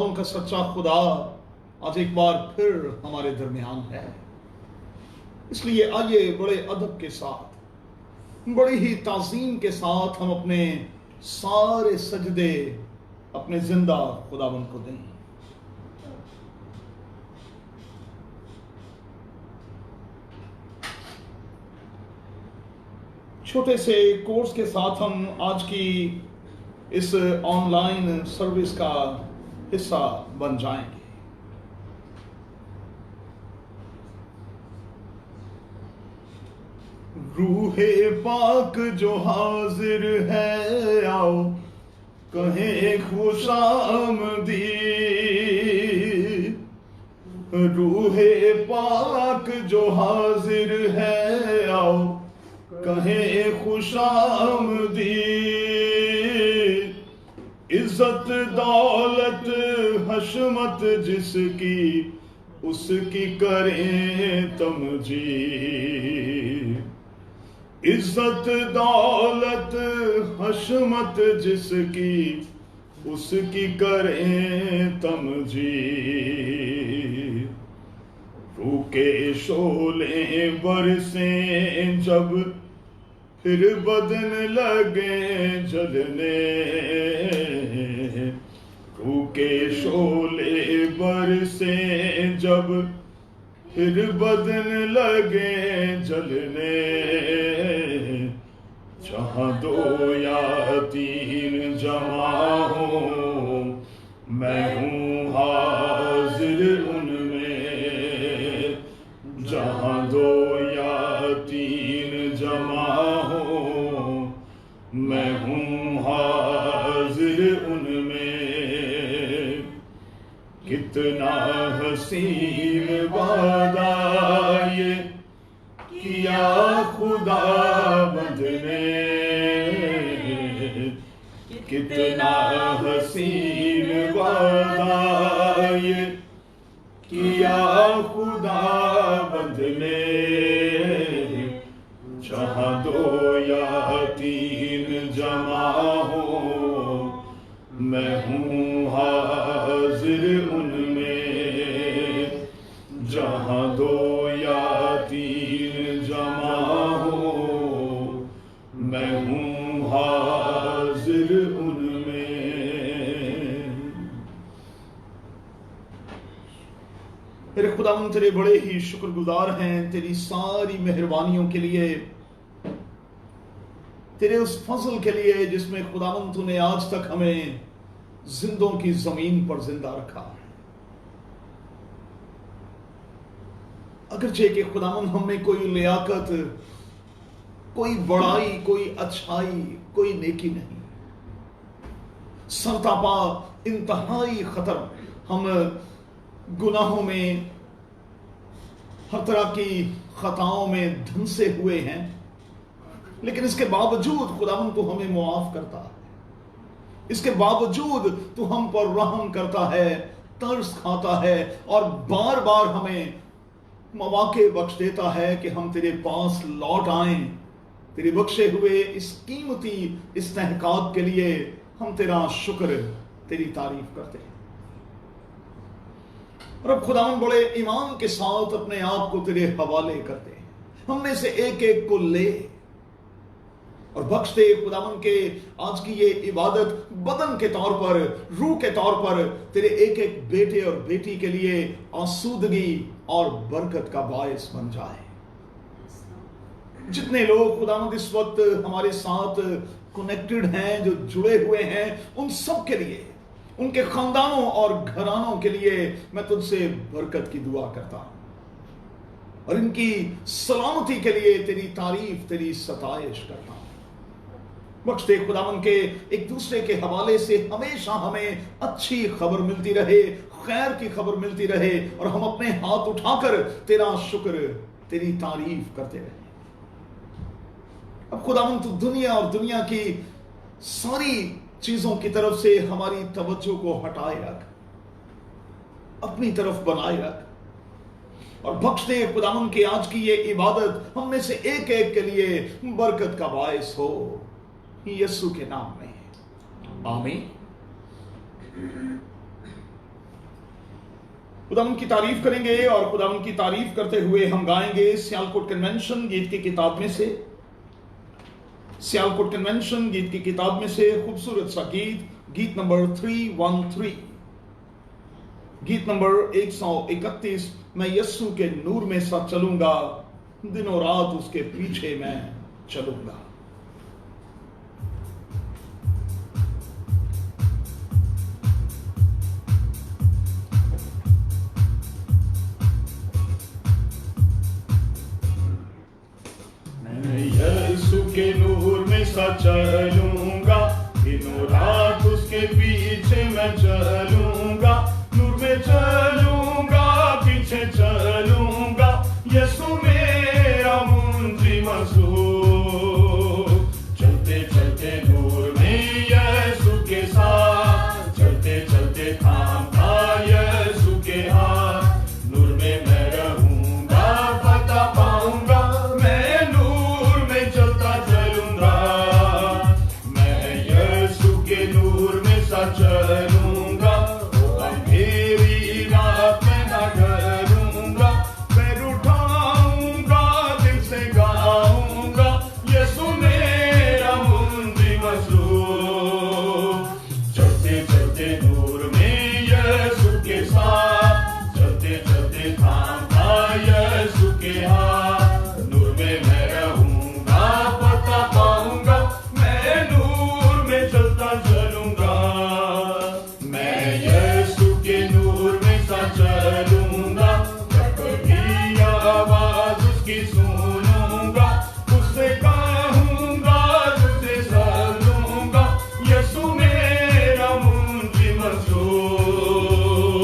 वعدों का सच्चा खुदा आज एक बार फिर हमारे दरमियान है। इसलिए आइए बड़े अदब के साथ, बड़ी ही ताज़ीम के साथ हम अपने सारे सजदे अपने जिंदा खुदावंद को दें। छोटे से कोर्स के साथ हम आज की इस ऑनलाइन सर्विस का हिस्सा बन जाएंगे। रूहे पाक जो हाजिर है, आओ कहें खुशामदी। रूहे पाक जो हाजिर है, आओ कहें खुशामदी। इज्जत दौलत हशमत जिसकी, उसकी करें तमजीद। इज्जत दौलत हशमत जिसकी, उसकी करें तमजीद। रूके शोले बरसें जब, फिर बदन लगे जलने। रूके शोले बरसें जब, फिर बदन लगे जलने। जहाँ दो या तीन जमा हो, मैं हूँ हाजिर उनमें। जहाँ दो या तीन जमा हो, मैं हूँ हाजिर उनमें। कितना हसीन वादा ये किया खुदावंद ने। कितना हसीन वादा ये किया खुदावंद ने। जहाँ दो या तीन जमा हो, मैं हूँ हाजिर उनमें। जहाँ दो या तीन जमा हो, मैं हूँ हाजिर उनमें। मेरे खुदावंद तेरे बड़े ही शुक्रगुजार हैं तेरी सारी मेहरबानियों के लिए, तेरे उस फजल के लिए जिसमें खुदावंद तूने आज तक हमें जिंदों की जमीन पर जिंदा रखा। अगरचे कि खुदावंद हमें कोई लियाकत, कोई बड़ाई, कोई अच्छाई, कोई नेकी नहीं, सरतापा इंतहाई खतर हम गुनाहों में, हर तरह की खताओं में धंसे हुए हैं। लेकिन इसके बावजूद खुदावंद तू हमें मुआफ करता है। इसके बावजूद तू हम पर रहम करता है, तरस खाता है और बार बार हमें मौके बख्श देता है कि हम तेरे पास लौट आएं। तेरे बख्शे हुए इस कीमती इस्तेहकाक के लिए हम तेरा शुक्र, तेरी तारीफ करते हैं। और अब खुदावंद बड़े ईमान के साथ अपने आप को तेरे हवाले करते हैं। हमने से एक एक को ले और बख्श दे खुदावंद के आज की ये इबादत बदन के तौर पर, रूह के तौर पर तेरे एक एक बेटे और बेटी के लिए आसूदगी और बरकत का बायस बन जाए। जितने लोग खुदावंद इस वक्त हमारे साथ कनेक्टेड हैं, जो जुड़े हुए हैं, उन सब के लिए, उनके खानदानों और घरानों के लिए मैं तुझसे बरकत की दुआ करता हूं और इनकी सलामती के लिए तेरी तारीफ, तेरी सताइश करता हूं। बख्श दे खुदावंद के एक दूसरे के हवाले से हमेशा हमें अच्छी खबर मिलती रहे, खैर की खबर मिलती रहे और हम अपने हाथ उठाकर तेरा शुक्र, तेरी तारीफ करते रहे। अब खुदावंद तू दुनिया और दुनिया की सारी चीजों की तरफ से हमारी तवज्जो को हटाए रख, अपनी तरफ बनाए रख और बख्श दे खुदावंद की आज की ये इबादत हम में से एक एक के लिए बरकत का बायस हो, यीशु के नाम में, आमीन। खुदावंद की तारीफ करेंगे और खुदावंद की तारीफ करते हुए हम गाएंगे सियालकोट कन्वेंशन गीत की किताब में से, सियालकोट कन्वेंशन गीत की किताब में से खूबसूरत सा गीत, गीत नंबर 313, गीत नंबर 131, मैं यस्सु के नूर में सा चलूंगा, दिनों रात उसके पीछे मैं चलूंगा। मैं यस्सु के नूर में सा चलूंगा, दिनों रात उसके पीछे मैं चलूंगा, नूर में चलूंगा, पीछे चलूंगा, यस्सु मेरा मुंजी मसरूर। चलते चलते नूर में यस्सु के साथ, चलते चलते थामता यस्सु के हाथ, नूर में मैं रहूंगा, फतह पाऊंगा, मैं नूर में चलता चलूंगा, मैं यस्सु के नूर में सा चलूंगा, अंधेरी रात में ना डरूंगा, पैर उठाऊंगा, दिल से गाऊंगा, यीशु मेरा मुंजी मसरूर। चलते चलते नूर में यीशु के साथ, चलते चलते थामता यीशु के हाथ, नूर में मैं रहूंगा, फतह पाऊंगा, मैं नूर में चलता चलूंगा, मैं यीशु के नूर में सा चलूंगा, जब कभी आवाज उसकी सुनूंगा, उससे कहूंगा, तुझसे चलूंगा, यीशु मेरा मुंजी मसरूर।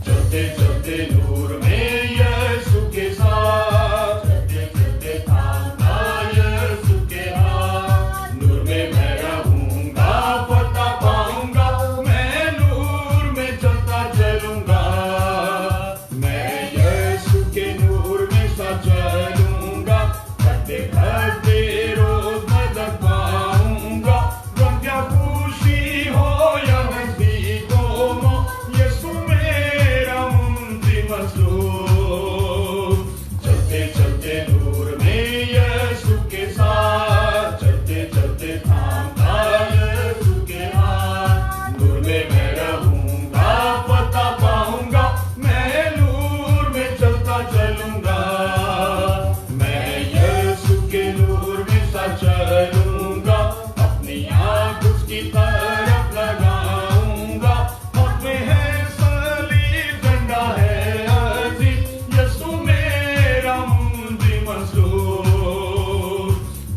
चलते चलते नूर में यीशु के साथ, चलते चलते थामता यीशु के हाथ, नूर में मैं रहूंगा, फतह पाऊंगा, मैं नूर में चलता चलूंगा, मैं यीशु के नूर में सा चलूंगा, भटके भटके रोज मदद पाऊंगा, गम या खुशी हो या हंसी को, यीशु मेरा मुंजी मसरूर। चलते चलते नूर में यीशु के साथ, चलते चलते थामता यीशु के हाथ, नूर में मैं रहूंगा, फतह पाऊंगा, मैं नूर में चलता चलूंगा, मैं यीशु के नूर में सा चलूंगा, अपनी आँख उसकी तरफ लगाऊंगा, हाथ में है सलीब, झंडा है अजीब, यीशु मेरा मुंजी मसरूर।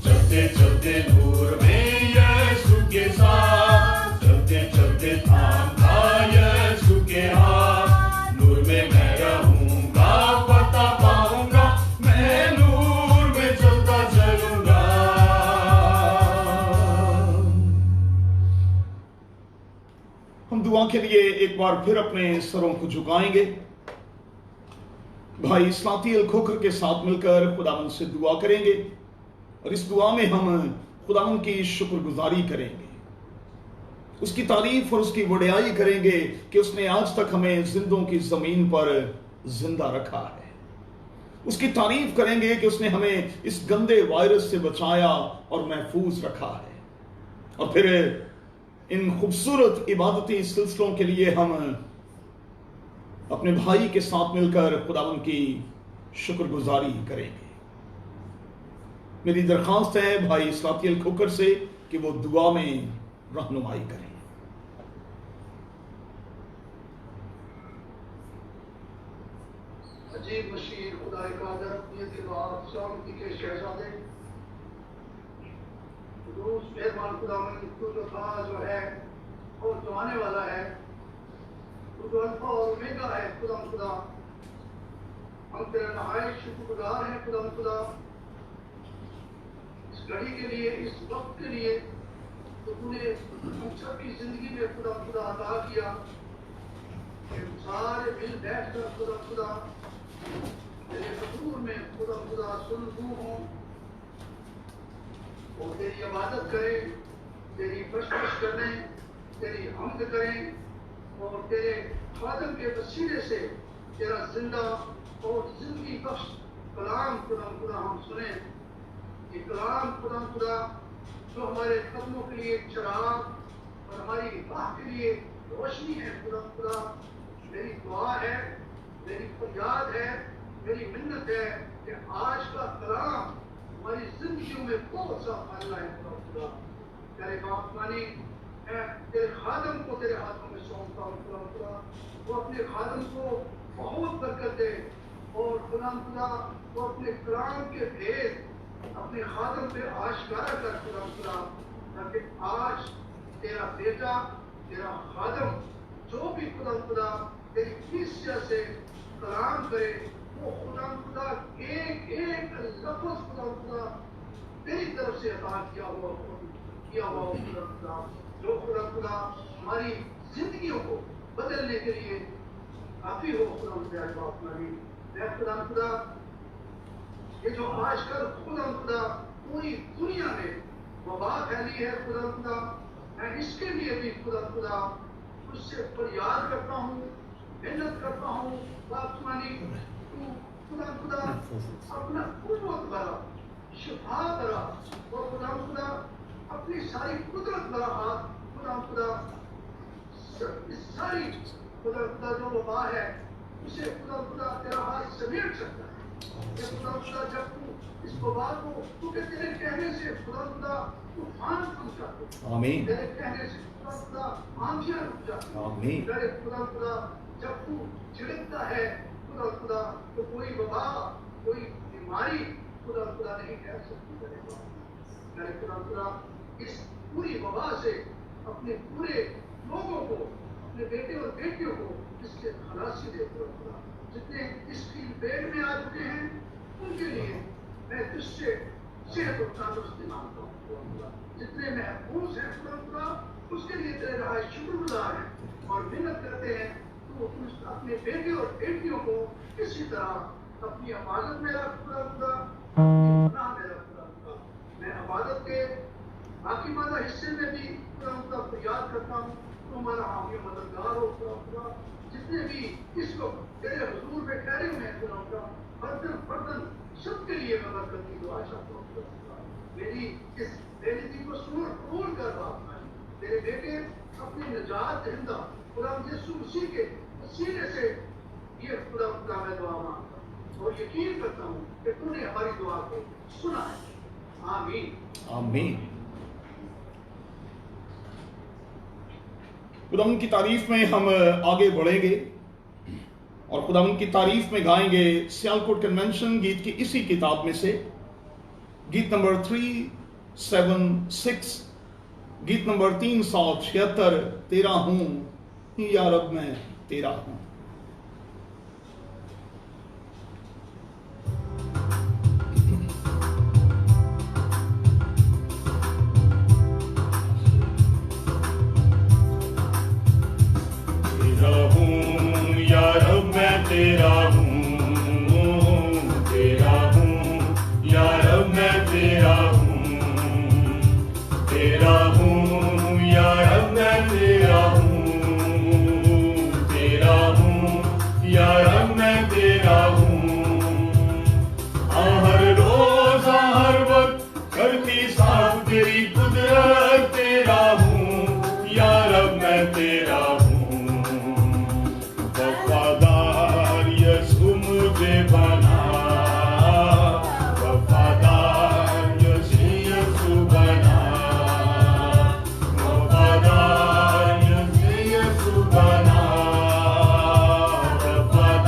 चलते चलते नूर में यीशु के साथ, चलते चलते थामता यीशु के हाथ, नूर में मैं रहूंगा, फतह पाऊंगा, मैं नूर में चलता चलूंगा। हम दुआ के लिए एक बार फिर अपने सरों को झुकाएंगे। भाई इस्लातियल खोखर के साथ मिलकर खुदावंद से दुआ करेंगे और इस दुआ में हम खुदावंद की शुक्रगुजारी करेंगे, उसकी तारीफ और उसकी वडियाई करेंगे कि उसने आज तक हमें जिंदों की जमीन पर जिंदा रखा है। उसकी तारीफ करेंगे कि उसने हमें इस गंदे वायरस से बचाया और महफूज रखा है। और फिर इन खूबसूरत इबादती सिलसिलों के लिए हम अपने भाई के साथ मिलकर खुदावंद की शुक्रगुजारी करेंगे। मेरी दरखास्त है भाई इस्लातियल खोखर से कि वो दुआ में रहनुमाई करें। अजीब मशीर खुदा कादर नियत शांति के शहजादे रोज मेहरबान खुदावंद, तू जो था जो है और जो आने वाला है, तू जो अल्फा और ओमेगा है खुदा, हम तेरा नहायत शुक्रगुजार हैं खुदा, इस घड़ी के लिए, इस वक्त के लिए तो तूने हम सबकी जिंदगी में खुदा अता किया कि सारे मिल बैठ कर खुदा तेरे हजूर में खुदा सुलगू हों और तेरी इबादत करें, तेरी बख्शिश करें, तेरी हमद करें और तेरे खादम के वसीले से تیرا زندہ اور زندگی بخش کلام خدا ہم سنیں. یہ کلام خدا جو ہمارے قدموں کے لیے چراغ اور ہماری راہ کے لیے روشنی ہے. خدا میری دعا ہے, میری فریاد ہے, میری منت ہے کہ آج کا کلام ہماری زندگیوں میں بہت سا پھل لائے. خدا تیرے باپ مانی میں تیرے خادم کو تیرے ہاتھوں میں سونپتا ہوں. خدا وہ اپنے خادم کو بہت برکت دے, اور خدا وہ اپنے کلام کے بھید اپنے خادم پہ آشکارا کر. خدا تاکہ آج تیرا بیٹا تیرا خادم جو بھی خدا تیری کلیسیا سے کلام کرے وہ خدا ایک ایک لفظ خدا تیری طرف سے عطا کیا ہوا خدا جو خدا ہماری زندگیوں کو بدلنے کے لیے کافی ہو. خدا یہ جو آج کل خدا پوری دنیا میں وبا پھیلی ہے. خدا میں اس کے لیے بھی خدا اس سے فریاد کرتا ہوں, محنت کرتا ہوں. باپمانی تو خدا اپنا قوت بڑا, شفا بڑا, اور خدا اپنی ساری قدرت بڑا ہاتھ خدا اس ساری خدا جو وبا ہے اسے خدا تیرا ہاتھ سمیٹ سکتا ہے. خدا جب تو اس وبا کو تیرے کہنے سے خدا طوفان بن جاتے, تیرے کہنے سے خدا آندھیاں رک جاتی. میرے خدا جب تو چھڑکتا ہے خدا تو کوئی وبا کوئی بیماری خدا نہیں کہہ سکتی. میرے خدا اس پوری وبا سے اپنے پورے لوگوں کو, اپنے بیٹے اور بیٹیوں کو اس سے خلاصی دے. خدا جتنے اس کی بیڈ میں آ چکے ہیں ان کے لیے میں تجھ سے صحت اور تندرستی مانگتا ہوں. جتنے محفوظ ہیں خدا اس کے لیے تیرے رہائش شکر گزار ہیں اور محنت کرتے ہیں. تو اپنے بیٹے اور بیٹیوں کو کسی طرح اپنی عبادت میں رکھ خدا, گناہ میں رکھ خدا. میں عبادت کے باقی مانا حصے میں بھی خدا فریاد کرتا ہوں. تو ہمارا حامی مددگار ہو خدا. جتنے بھی اس کو تیرے حضور میں ٹھہرے ہوئے ہیں خدا برتن سب کے لیے میں برکت کی دعا چاہتا ہوں. میری اس بےنتی کو سن قبول کر باپ, تیرے بیٹے اپنے نجات دہندہ خدا یسوع مسیح کے سینے سے یہ خدا میں دعا مانگتا ہوں اور یقین کرتا ہوں کہ تو نے ہماری دعا کو سنا ہے. آمین آمین. خداوند کی تعریف میں ہم آگے بڑھیں گے اور خداوند کی تعریف میں گائیں گے سیالکوٹ کنونشن گیت کی اسی کتاب میں سے گیت نمبر 376, گیت نمبر 376, تیرا ہوں یا رب میں تیرا ہوں. تیرا ہوں, تیرا ہوں یا رب میں تیرا ہوں, تیرا ہوں یا رب میں تیرا ہوں, تیرا ہوں یا رب میں تیرا ہوں. ہر روز ہر وقت کرتی صاف تیری قدرت, تیرا ہوں یا رب میں تیرا ہوں. مجھے بنا وفادار یسوع بنا, وفادار یسوع بنا, وفادار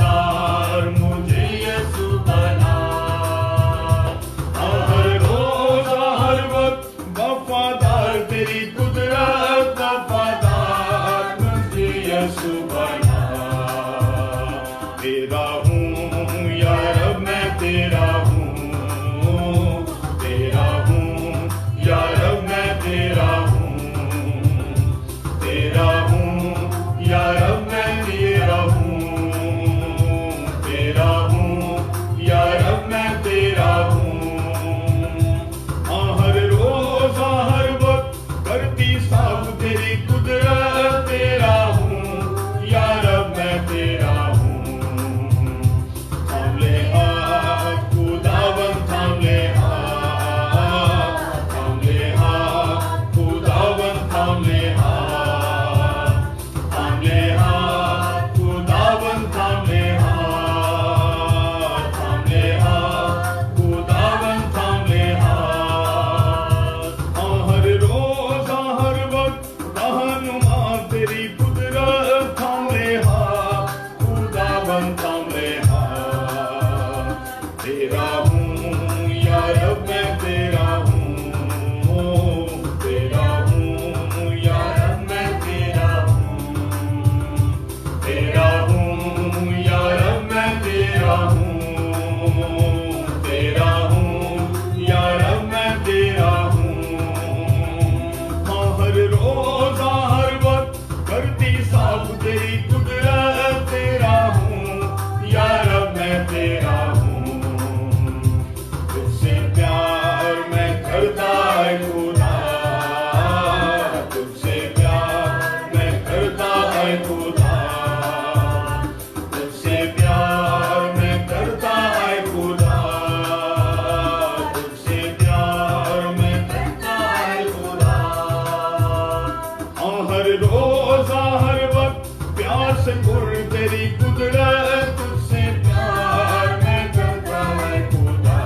और तेरी कुदरत तुझसे प्यार मैं करता है खुदा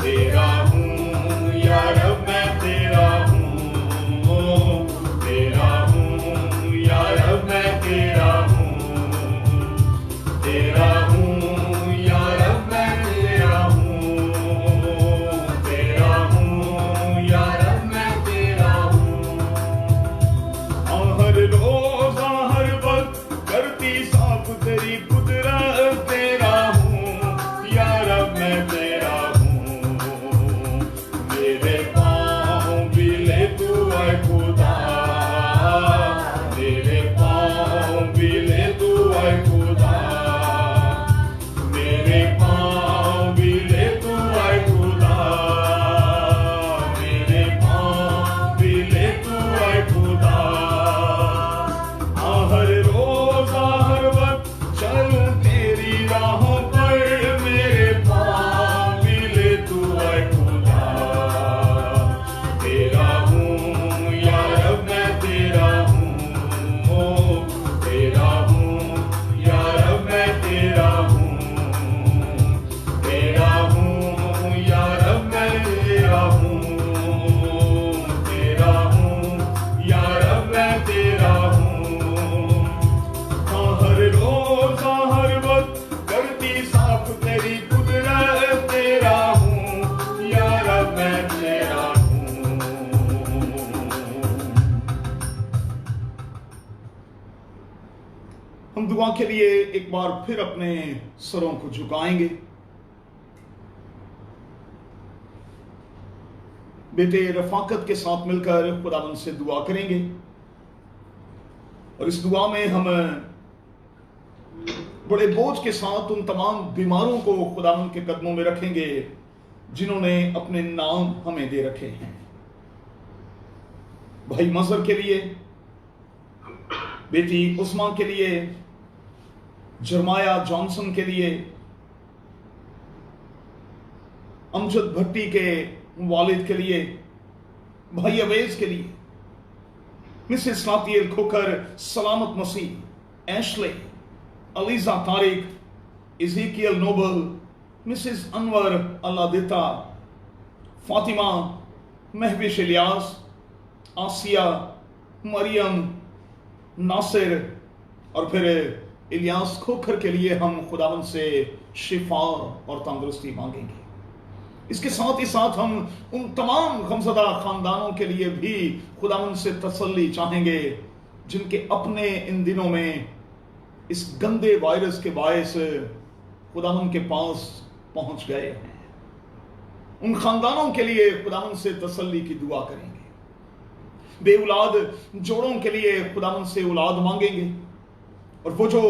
तेरा हूँ या रब मैं तेरा हूँ तेरा हूँ या रब मैं तेरा हूँ तेरा हूँ या रब मैं तेरा हूँ तेरा हूँ या रब मैं तेरा हूँ हर रोज हर वक्त करती साफ तेरी कुदरत तेरा हूँ या रब मैं तेरा हूँ मेरे पाँव भी ले तू है खुदा मेरे पाँव भी ले तू है खुदा मेरे पाँव भी ले तू है खुदा मेरे पाँव भी ले तू है खुदा हर रोज हर वक्त चलूं तेरी राहों पर मेरे पाँव भी ले तू है खुदा तेरा हूँ या रब मैं तेरा हूँ तेरा हूँ या रब मैं तेरा हूँ तेरा हूँ या रब मैं तेरा हूँ तेरा हूँ या रब मैं तेरा हूँ हर रोज हर वक्त करती साफ तेरी कुदरत तेरा हूँ या रब मैं तेरा हूँ हम दुआ के लिए एक बार फिर अपने सरों को झुकाएंगे। बेटे रफाकत के साथ मिलकर खुदावंद से दुआ करेंगे और इस दुआ में हम बड़े बोझ के साथ उन तमाम बीमारों को खुदावंद के कदमों में रखेंगे जिन्होंने अपने नाम हमें दे रखे हैं। भाई मजहर के लिए, बेटी उस्मा के लिए, जरमाया जॉनसन के लिए, अमजद भट्टी के वालिद के लिए, भाई अवेज के लिए, Mrs Nathaniel Khokhar, Salamat Masih, Ashley, Aliza Tariq, Ezekiel Noble, Mrs Anwar Allahditta, Fatima, Mahvish Ilyas, Asiya, Maryam, Nasir और फिर इलियास खोखर के लिए हम खुदावंद से शिफा और तंदुरुस्ती मांगेंगे। इसके साथ ही साथ हम उन तमाम गमज़दा खानदानों के लिए भी खुदावंद से तसल्ली चाहेंगे जिनके अपने इन दिनों में इस गंदे वायरस के बायस खुदावंद के पास पहुंच गए हैं। उन खानदानों के लिए खुदावंद से तसल्ली की दुआ करेंगे। बेऔलाद जोड़ों के लिए खुदावंद से औलाद मांगेंगे और वो जो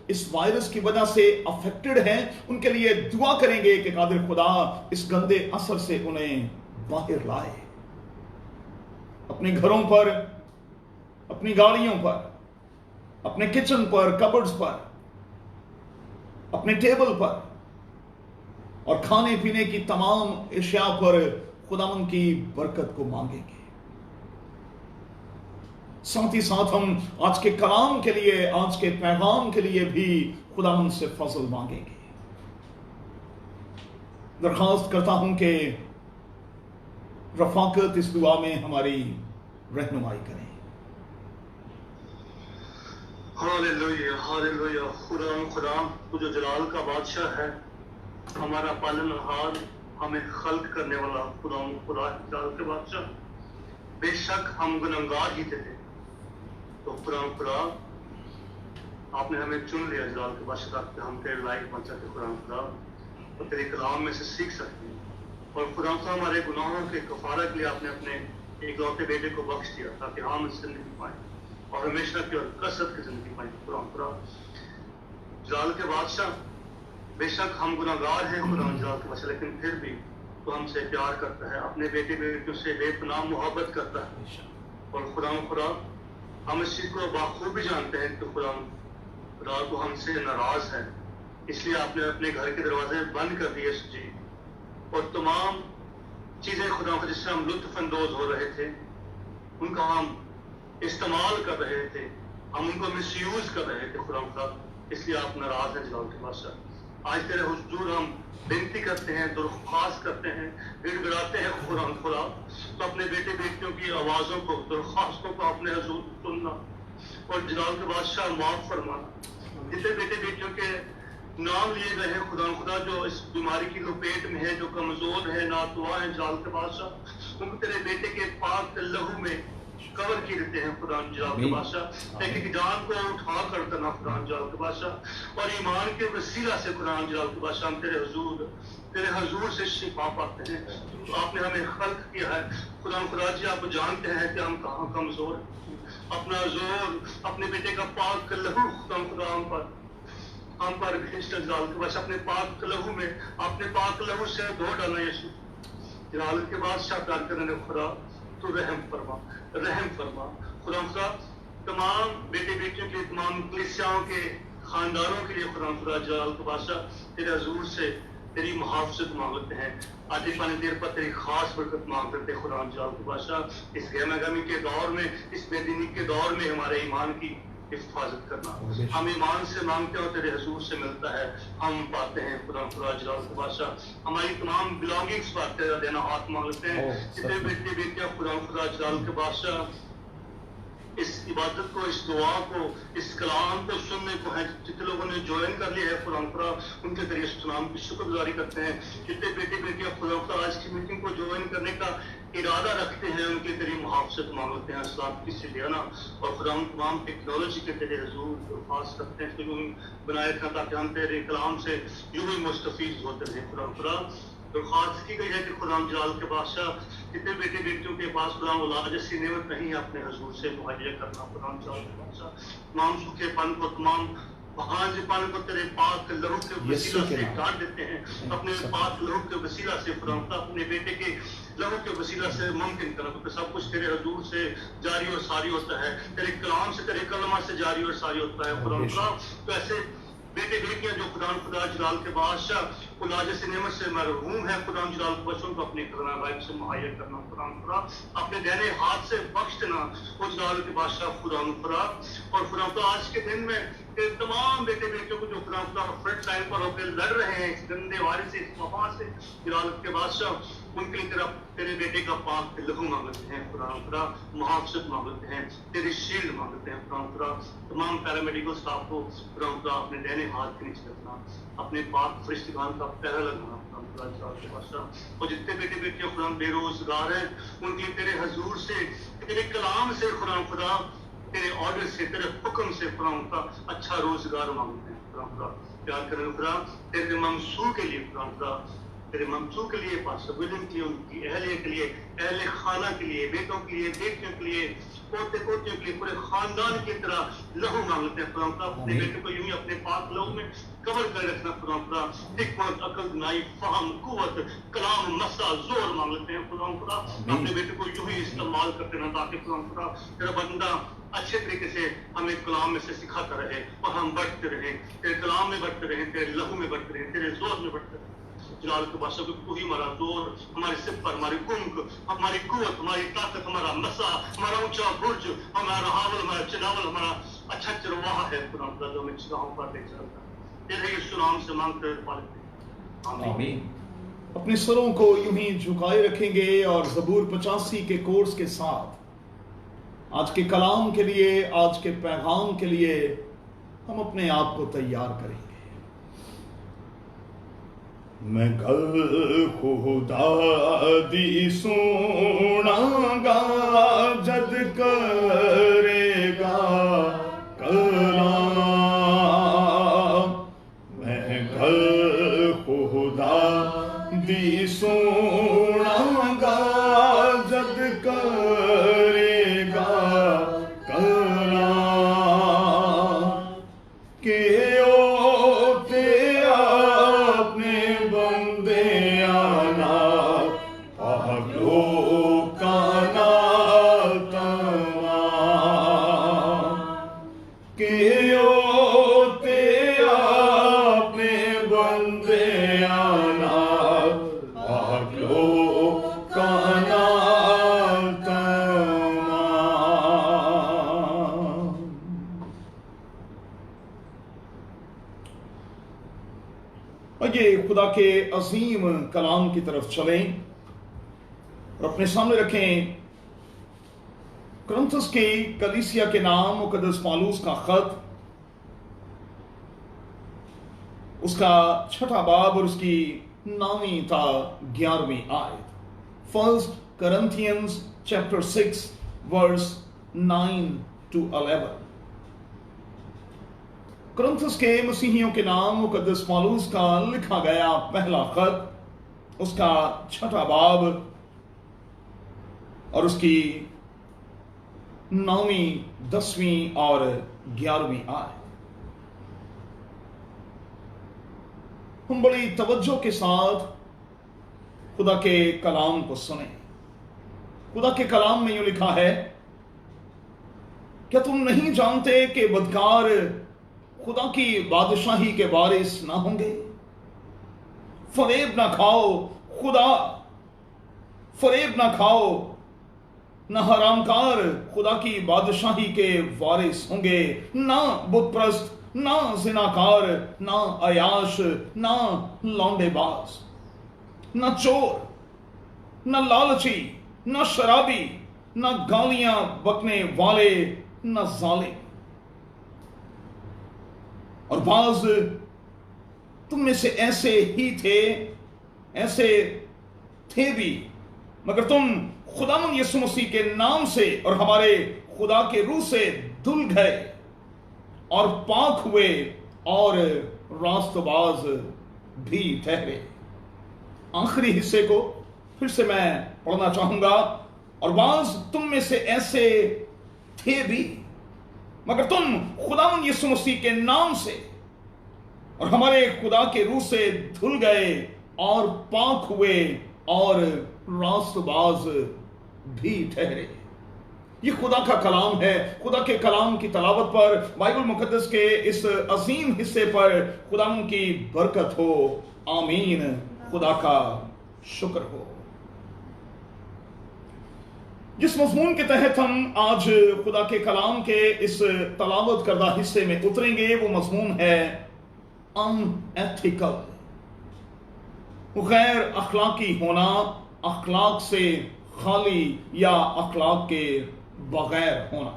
इस वायरस की वजह से अफेक्टेड हैं उनके लिए दुआ करेंगे कि कादिर खुदा इस गंदे असर से उन्हें बाहर लाए। अपने घरों पर, अपनी गाड़ियों पर, अपने किचन पर, कबर्ड्स पर, अपने टेबल पर और खाने पीने की तमाम अशिया पर खुदावंद की बरकत को मांगेंगे। साथ ही साथ हम आज के कलाम के लिए, आज के पैगाम के लिए भी खुदावंद से फजल मांगेंगे। दरखास्त करता हूं कि रफाकत इस दुआ में हमारी रहनुमाई करें। Hallelujah hallelujah. खुदा तू जो जलाल का बादशाह है, हमारा पालनहार, हमें खल्क करने वाला खुदा जलाल के बादशाह, बेशक हम गुनहगार ही थे तो खुदा आपने हमें चुन लिया जलाल के बादशाह ताकि हम तेरे लायक बन सके खुदा और तेरे कलाम में से सीख सकते हैं। और खुदा हमारे गुनाहों के कफारा के लिए आपने अपने इकलौते बेटे को बख्श दिया ताकि हम जिंदगी पाएं और हमेशा की और कसरत की जिंदगी पाएं। खुदा जलाल के बादशाह, बेशक हम गुनाहगार हैं खुदा जलाल के बादशाह, लेकिन फिर भी तो हमसे प्यार करता है, अपने बेटे बेटियों से बेपनाह मोहब्बत करता है। और खुदा हम इस चीज को बाखूबी जानते हैं कि खुदा तो हमसे नाराज है, इसलिए आपने अपने घर के दरवाजे बंद कर दिए जी, और तमाम चीजें खुदा जिससे हम लुत्फ अंदोज हो रहे थे उनका हम इस्तेमाल कर रहे थे ہم ان کو مس یوز کر رہے تھے خدا خدا، اس لیے آپ ناراض ہیں جلال کے بادشاہ۔ آج تیرے حضور ہم بنتی کرتے ہیں، درخواست کرتے ہیں، گڑ گڑاتے ہیں خدا خدا، تو اپنے بیٹے بیٹیوں کی آوازوں کو، درخواستوں کو اپنے حضور سننا اور جلال کے بادشاہ معاف فرمانا۔ جتنے بیٹے بیٹیوں کے نام لیے گئے ہیں خدا خدا، جو اس بیماری کی لپیٹ میں ہے، جو کمزور ہے، ناتواں ہیں جلال کے بادشاہ، ان کو تیرے بیٹے کے پاک لہو میں کور کی دیتے ہیں خدا جلال کے بادشاہ۔ ایک ایک جان کو اٹھا کر کرنا خدا جلال کے بادشاہ، اور ایمان کے وسیلہ سے خدا جلال کے بادشاہ ہم تیرے حضور سے شفا پاتے ہیں۔ آپ نے ہمیں خلق کیا ہے خدا جی، آپ جانتے ہیں کہ ہم کہاں کمزور ہیں۔ اپنا زور اپنے بیٹے کا پاک لہو خدا ہم پر بھیج کر جلال کے بادشاہ، اپنے پاک لہو میں، اپنے پاک لہو سے دھو ڈالنا یسوع جلال کے بادشاہ، پیار کرنے خدا تو رحم فرما، رحم فرما خدا تمام بیٹے بیٹیوں کے، تمام کلیسیاؤں کے خاندانوں کے لیے خدا جلال کے بادشاہ تیرے حضور سے تیری محافظت مانگتے ہیں۔ آج پانی دیر پر تیری خاص برکت مانگ کرتے خدا جلال کے بادشاہ، اس غم غمی کے دور میں، اس بے دینی کے دور میں ہمارے ایمان کی حفاظت کرنا۔ ہم ایمان سے مانگتے ہیں اور تیرے حضور سے ملتا ہے، ہم پاتے ہیں خدا جلال کے بادشاہ۔ ہماری تمام بلانگنگس پر تیرا دینا ہاتھ مانگتے ہیں۔ جتنے بیٹے بیٹیاں خدا جلال کے بادشاہ اس عبادت کو، اس دعا کو، اس کلام کو سننے کو ہے، جتنے لوگوں نے جوائن کر لیا ہے خدا ان کے ذریعے اس نام کی شکر گزاری کرتے ہیں۔ جتنے بیٹے بیٹیاں خدا آج کی میٹنگ کو جوائن کرنے کا ارادہ رکھتے ہیں، ان کے ذریعے محافظت مانگتے ہیں، سلامتی سے لینا، اور خدا تمام ٹیکنالوجی کے تیرے حضور درخواست کرتے ہیں کہ یوں بنائے رکھنا تاکہ ہم تیرے کلام سے یوں ہی مستفید ہوتے رہیں۔ خدا درخواست کی گئی ہے کہ خدا جلال کے بادشاہ کتنے بیٹے بیٹیوں کے پاس خدا اولاد جیسی نعمت نہیں ہے، اپنے حضور سے مہیا کرنا خدا جلال کے بادشاہ، تمام سوکھے پن کو، تمام بہانج پن کو تیرے پاک لہو کے وسیلہ سے کاٹ دیتے ہیں، اپنے پاک لہو کے وسیلہ سے خدا اپنے بیٹے کے لہو کے وسیلہ سے ممکن کرنا، کیونکہ سب کچھ تیرے حضور سے جاری اور ساری ہوتا ہے، تیرے کلام سے، تیرے کلمہ سے جاری اور ساری ہوتا ہے خدا۔ تو ایسے بیٹے بیٹیاں جو خدا جلال کے بادشاہ خدا جیسی نعمت سے محروم ہے، خدا جلال کے بچوں کو اپنے خزانہ غائب سے مہیا کرنا خدا، اپنے دہنے ہاتھ سے بخش دینا وہ جلال کے بادشاہ خدا، اور خدا آج کے دن میں تمام بیٹے بیٹیوں کو جو خدا فرنٹ لائن پر ہو کے لڑ رہے ہیں اس گندے وائرس سے، اس وبا سے، جلال کے بادشاہ ان کے لیے تیرے بیٹے کا پاک لہو مانگتے ہیں خدا، محافظت مانگتے ہیں، تیری شیلڈ مانگتے ہیں خدا۔ تمام پیرامیڈیکل اسٹاف کو خدا اپنے دہنے ہاتھ کے نیچے رکھنا، اپنے پاک فرشتگان کا پہرا لگانا خدا جلال کے بادشاہ، اور جتنے بیٹے بیٹیاں خدا بے روزگار ہیں ان کی تیرے حضور سے، تیرے کلام سے خدا تیرے آرڈر سے، تیرے حکم سے خدا ان کا اچھا روزگار مانگتے ہیں خدا، پیار کرنے خدا تیرے منصور کے لیے خدا، تیرے منصور کے لیے، پاسبلن کے لیے، ان کی اہلیہ کے لیے، اہل خانہ کے لیے، بیٹوں کے لیے، بیٹیوں کے لیے، پوتے پوتیوں کے لیے، پورے خاندان کی طرح لہو مانگتے ہیں خدا، اپنے بیٹے کو یوں ہی اپنے پاک لہو میں کور کر رکھنا خدا، حکمت، عقل، دانائی، فہم، قوت، کلام، مسا، زور مانگتے ہیں خدا، اپنے بیٹے کو یوں ہی استعمال کرتے رہنا تاکہ خدا تیرا بندہ اچھے طریقے سے ہمیں کلام میں سے سکھاتا رہے اور ہم بڑھتے رہیں، تیرے کلام میں بڑھتے رہیں، تیرے لہو میں بڑھتے رہیں، تیرے زور میں بڑھتے رہیں جلال کے بادشاہ، تو ہی ہمارا زور، ہماری سپر، ہماری کنگ، ہماری قوت، ہماری طاقت، ہمارا مسا، ہمارا اونچا برج، ہمارا حاول، ہمارا چناول، ہمارا اچھا چرواہا ہے خدا، جو ہمیں چراہوں پر لے چلتا ہے، تیرے یسوع نام سے مانگتے ہیں پالتے ہیں، آمین۔ اپنے سروں کو یوں ہی جھکائے رکھیں گے اور زبور 85 کے کورس کے ساتھ آج کے کلام کے لیے، آج کے پیغام کے لیے ہم اپنے آپ کو تیار کریں گے۔ میں کل خدا دی سونا گا جد کرے گا کلام، میں کل خدا دی سونا گا جد کرے گا کلام، کہ और ये खुदा के अजीम कलाम की तरफ चलें और अपने सामने रखें कुरिन्थुस की कलीसिया के नाम मुकद्दस पौलुस का खत, उसका 6वां बाब और उसकी 9वीं ता 11वीं आयत। 1 Corinthians chapter 6 verse 9 to 11। कुरिन्थुस के मसीहियों के नाम मुकद्दस पौलुस का लिखा गया पहला खत, उसका 6वां बाब और उसकी 9वीं, 10वीं और 11वीं आयत। हम बड़ी तवज्जो के साथ खुदा के कलाम को सुने। खुदा के कलाम में यूं लिखा है, क्या तुम नहीं जानते कि बदकार खुदा की बादशाही के वारिस ना होंगे? फरेब ना खाओ, खुदा फरेब ना खाओ, न हरामकार खुदा की बादशाही के वारिस होंगे। ना बुतप्रस्त, ना जिनाकार, ना अयाश, ना लौंडेबाज, ना चोर, न लालची, न शराबी, न गालियां बकने वाले, न जालिम। और बाज तुम में से ऐसे ही थे, ऐसे थे भी, मगर तुम खुदावंद यीशु मसीह के नाम से और हमारे खुदा के रूह से धुल गए और पाक हुए और रास्तबाज भी ठहरे। आखिरी हिस्से को फिर से मैं पढ़ना चाहूंगा। और बाज तुम में से ऐसे थे भी, मगर तुम खुदावंद यीशु मसीह के नाम से और हमारे खुदा के रूह से धुल गए और पाक हुए और रास्तबाज भी ठहरे। ये खुदा का कलाम है। खुदा के कलाम की तलावत पर, बाइबल मुकद्दस के इस अजीम हिस्से पर खुदावंद की बरकत हो। आमीन। खुदा का शुक्र हो। जिस मजमून के तहत हम आज खुदा के कलाम के इस तलावत करदा हिस्से में उतरेंगे, वो मजमून है अनएथिकल, गैर अखलाकी होना, अखलाक से खाली या अखलाक के बगैर होना।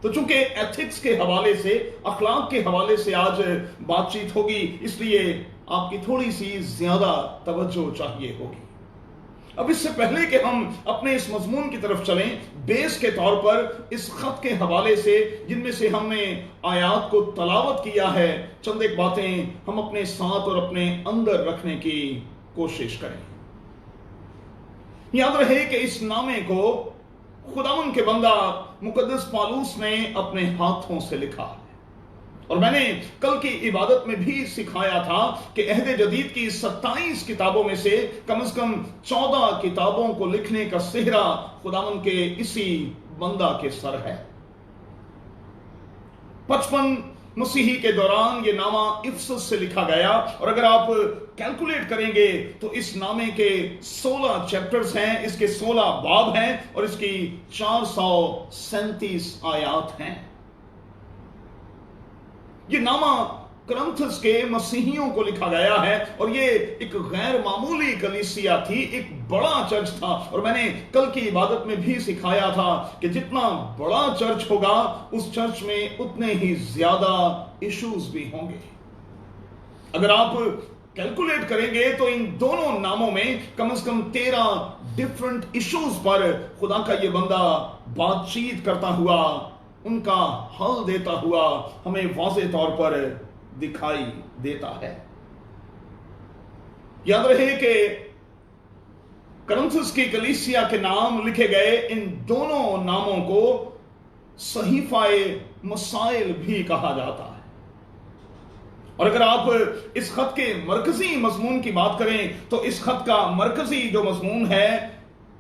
तो चूंकि एथिक्स के हवाले से, अखलाक के हवाले से आज बातचीत होगी, इसलिए आपकी थोड़ी सी ज्यादा तवज्जो चाहिए होगी। अब इससे पहले कि हम अपने इस मजमून की तरफ चलें, बेस के तौर पर इस खत के हवाले से जिनमें से हमने आयात को तलावत किया है, चंद एक बातें हम अपने साथ और अपने अंदर रखने की कोशिश करें। याद रहे कि इस नामे को खुदावंद के बंदा मुकद्दस पौलुस ने अपने हाथों से लिखा है। और मैंने कल की इबादत में भी सिखाया था कि अहद जदीद की 27 किताबों में से कम 14 किताबों को लिखने का सेहरा खुदावंद के इसी बंदा के सर है। 55 मसीही के दौरान ये नामा इफसस से लिखा गया, और अगर आप कैलकुलेट करेंगे तो इस नामे के 16 चैप्टर्स हैं, इसके 16 बाब हैं और इसकी 437 आयात हैं। ये नामा कुरिन्थुस के मसीहियों को लिखा गया है, और ये एक गैर मामूली कलीसिया थी, एक बड़ा चर्च था। और मैंने कल की इबादत में भी सिखाया था कि जितना बड़ा चर्च होगा, उस चर्च में उतने ही ज्यादा इश्यूज भी होंगे। अगर आप कैलकुलेट करेंगे तो इन दोनों नामों में कम से कम 13 डिफरेंट इश्यूज पर खुदा का ये बंदा बातचीत करता हुआ, उनका हल देता हुआ हमें वाज़ेह तौर पर दिखाई देता है। याद रहे कि कुरिन्थुस की कलीसिया के नाम लिखे गए इन दोनों नामों को सहीफाए मसाइल भी कहा जाता है। और अगर आप इस खत के मरकजी मजमून की बात करें तो इस खत का मरकजी जो मजमून है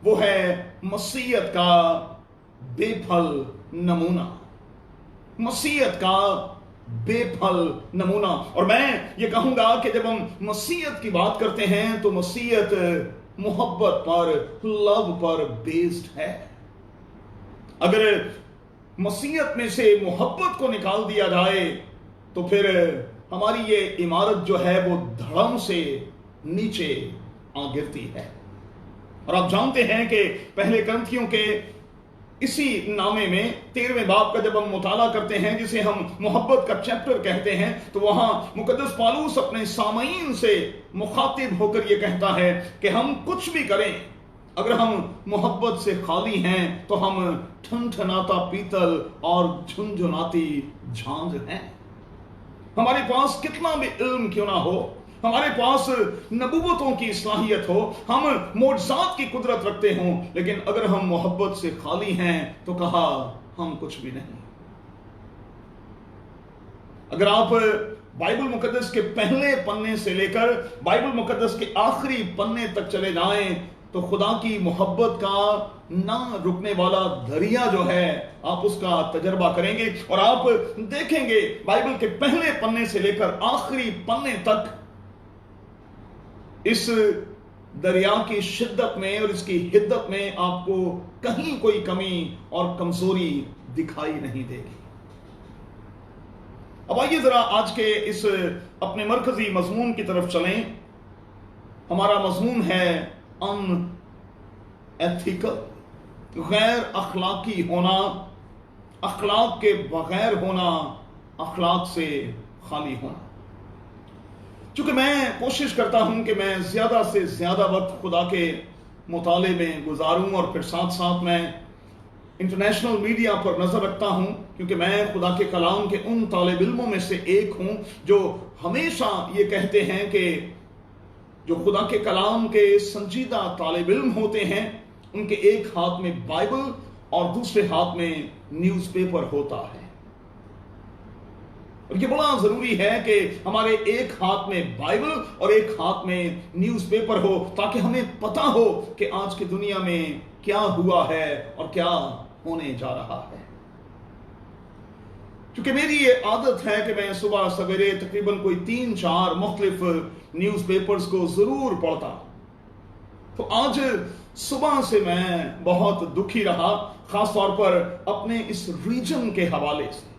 वो है मसीहत का बेफल नमूना। मसीहत का बेफल नमूना। और मैं ये कहूंगा कि जब हम मसीहत की बात करते हैं तो मसीहत मोहब्बत पर, लव पर बेस्ड है। अगर मसीहत में से मोहब्बत को निकाल दिया जाए तो फिर ہماری یہ عمارت جو ہے وہ دھڑم سے نیچے آ گرتی ہے. اور آپ جانتے ہیں کہ پہلے کرنتھیوں کے اسی نامے میں 13ویں باب کا جب ہم مطالعہ کرتے ہیں جسے ہم محبت کا چیپٹر کہتے ہیں تو وہاں مقدس پالوس اپنے سامعین سے مخاطب ہو کر یہ کہتا ہے کہ ہم کچھ بھی کریں اگر ہم محبت سے خالی ہیں تو ہم ٹھنٹھناتا پیتل اور جھنجھناتی جھانجھ ہیں. ہمارے پاس کتنا بھی علم کیوں نہ ہو, ہمارے پاس نبوتوں کی صلاحیت ہو, ہم معجزات کی قدرت رکھتے ہوں, لیکن اگر ہم محبت سے خالی ہیں تو کہا ہم کچھ بھی نہیں. اگر آپ بائبل مقدس کے پہلے پنے سے لے کر بائبل مقدس کے آخری پنے تک چلے جائیں تو خدا کی محبت کا نہ رکنے والا دریا جو ہے آپ اس کا تجربہ کریں گے, اور آپ دیکھیں گے بائبل کے پہلے پنے سے لے کر آخری پنے تک اس دریا کی شدت میں اور اس کی حدت میں آپ کو کہیں کوئی کمی اور کمزوری دکھائی نہیں دے گی. اب آئیے ذرا آج کے اس اپنے مرکزی مضمون کی طرف چلیں. ہمارا مضمون ہے ان ایتھیکل, غیر اخلاقی ہونا, اخلاق کے بغیر ہونا, اخلاق سے خالی ہونا. چونکہ میں کوشش کرتا ہوں کہ میں زیادہ سے زیادہ وقت خدا کے مطالعے میں گزاروں اور پھر ساتھ ساتھ میں انٹرنیشنل میڈیا پر نظر رکھتا ہوں, کیونکہ میں خدا کے کلام کے ان طالب علموں میں سے ایک ہوں جو ہمیشہ یہ کہتے ہیں کہ جو خدا کے کلام کے سنجیدہ طالب علم ہوتے ہیں ان کے ایک ہاتھ میں بائبل اور دوسرے ہاتھ میں نیوز پیپر ہوتا ہے. اور یہ بڑا ضروری ہے کہ ہمارے ایک ہاتھ میں بائبل اور ایک ہاتھ میں نیوز پیپر ہو تاکہ ہمیں پتا ہو کہ آج کی دنیا میں کیا ہوا ہے اور کیا ہونے جا رہا ہے. کیونکہ میری یہ عادت ہے کہ میں صبح سویرے تقریباً کوئی 3-4 مختلف نیوز پیپرز کو ضرور پڑھتا ہوں. تو آج صبح سے میں بہت دکھی رہا, خاص طور پر اپنے اس ریجن کے حوالے سے,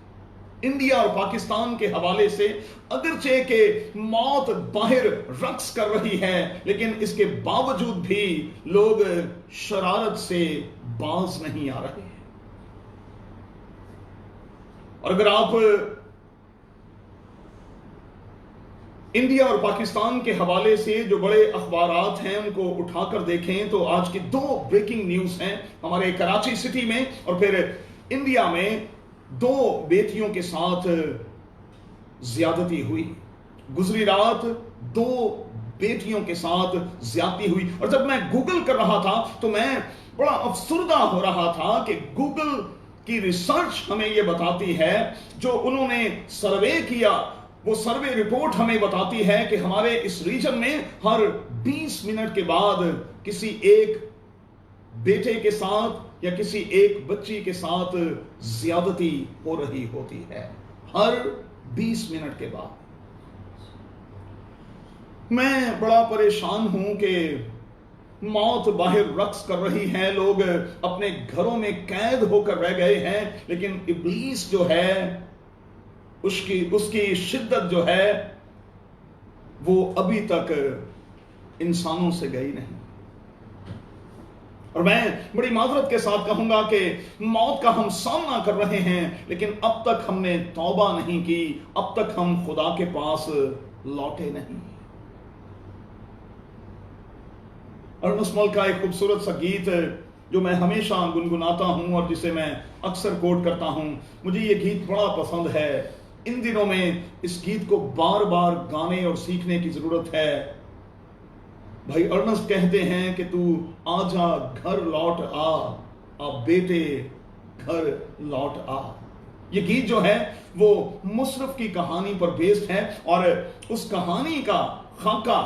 انڈیا اور پاکستان کے حوالے سے. اگرچہ کہ موت باہر رقص کر رہی ہے لیکن اس کے باوجود بھی لوگ شرارت سے باز نہیں آ رہے ہیں. اور اگر آپ انڈیا اور پاکستان کے حوالے سے جو بڑے اخبارات ہیں ان کو اٹھا کر دیکھیں تو آج کی 2 بریکنگ نیوز ہیں. ہمارے کراچی سٹی میں اور پھر انڈیا میں 2 بیٹیوں کے ساتھ زیادتی ہوئی. گزری رات 2 بیٹیوں کے ساتھ زیادتی ہوئی. اور جب میں گوگل کر رہا تھا تو میں بڑا افسردہ ہو رہا تھا کہ گوگل کی ریسرچ ہمیں یہ بتاتی ہے, جو انہوں نے سروے کیا وہ سروے رپورٹ ہمیں بتاتی ہے کہ ہمارے اس ریجن میں ہر 20 منٹ کے بعد کسی ایک بیٹے کے ساتھ یا کسی ایک بچی کے ساتھ زیادتی ہو رہی ہوتی ہے, ہر 20 منٹ کے بعد. میں بڑا پریشان ہوں کہ موت باہر رقص کر رہی ہے, لوگ اپنے گھروں میں قید ہو کر رہ گئے ہیں, لیکن ابلیس جو ہے اس کی شدت جو ہے وہ ابھی تک انسانوں سے گئی نہیں. اور میں بڑی معذرت کے ساتھ کہوں گا کہ موت کا ہم سامنا کر رہے ہیں لیکن اب تک ہم نے توبہ نہیں کی, اب تک ہم خدا کے پاس لوٹے نہیں. ارنسٹ مل کا ایک خوبصورت سا گیت جو میں ہمیشہ گنگناتا ہوں اور جسے میں اکثر کوٹ کرتا ہوں, مجھے یہ گیت بڑا پسند ہے. ان دنوں میں اس گیت کو بار بار گانے اور سیکھنے کی ضرورت ہے. بھائی ارنسٹ کہتے ہیں کہ تو آجا گھر لوٹ آ بیٹے گھر لوٹ آ. یہ گیت جو ہے وہ مصرف کی کہانی پر بیسڈ ہے اور اس کہانی کا خاکہ,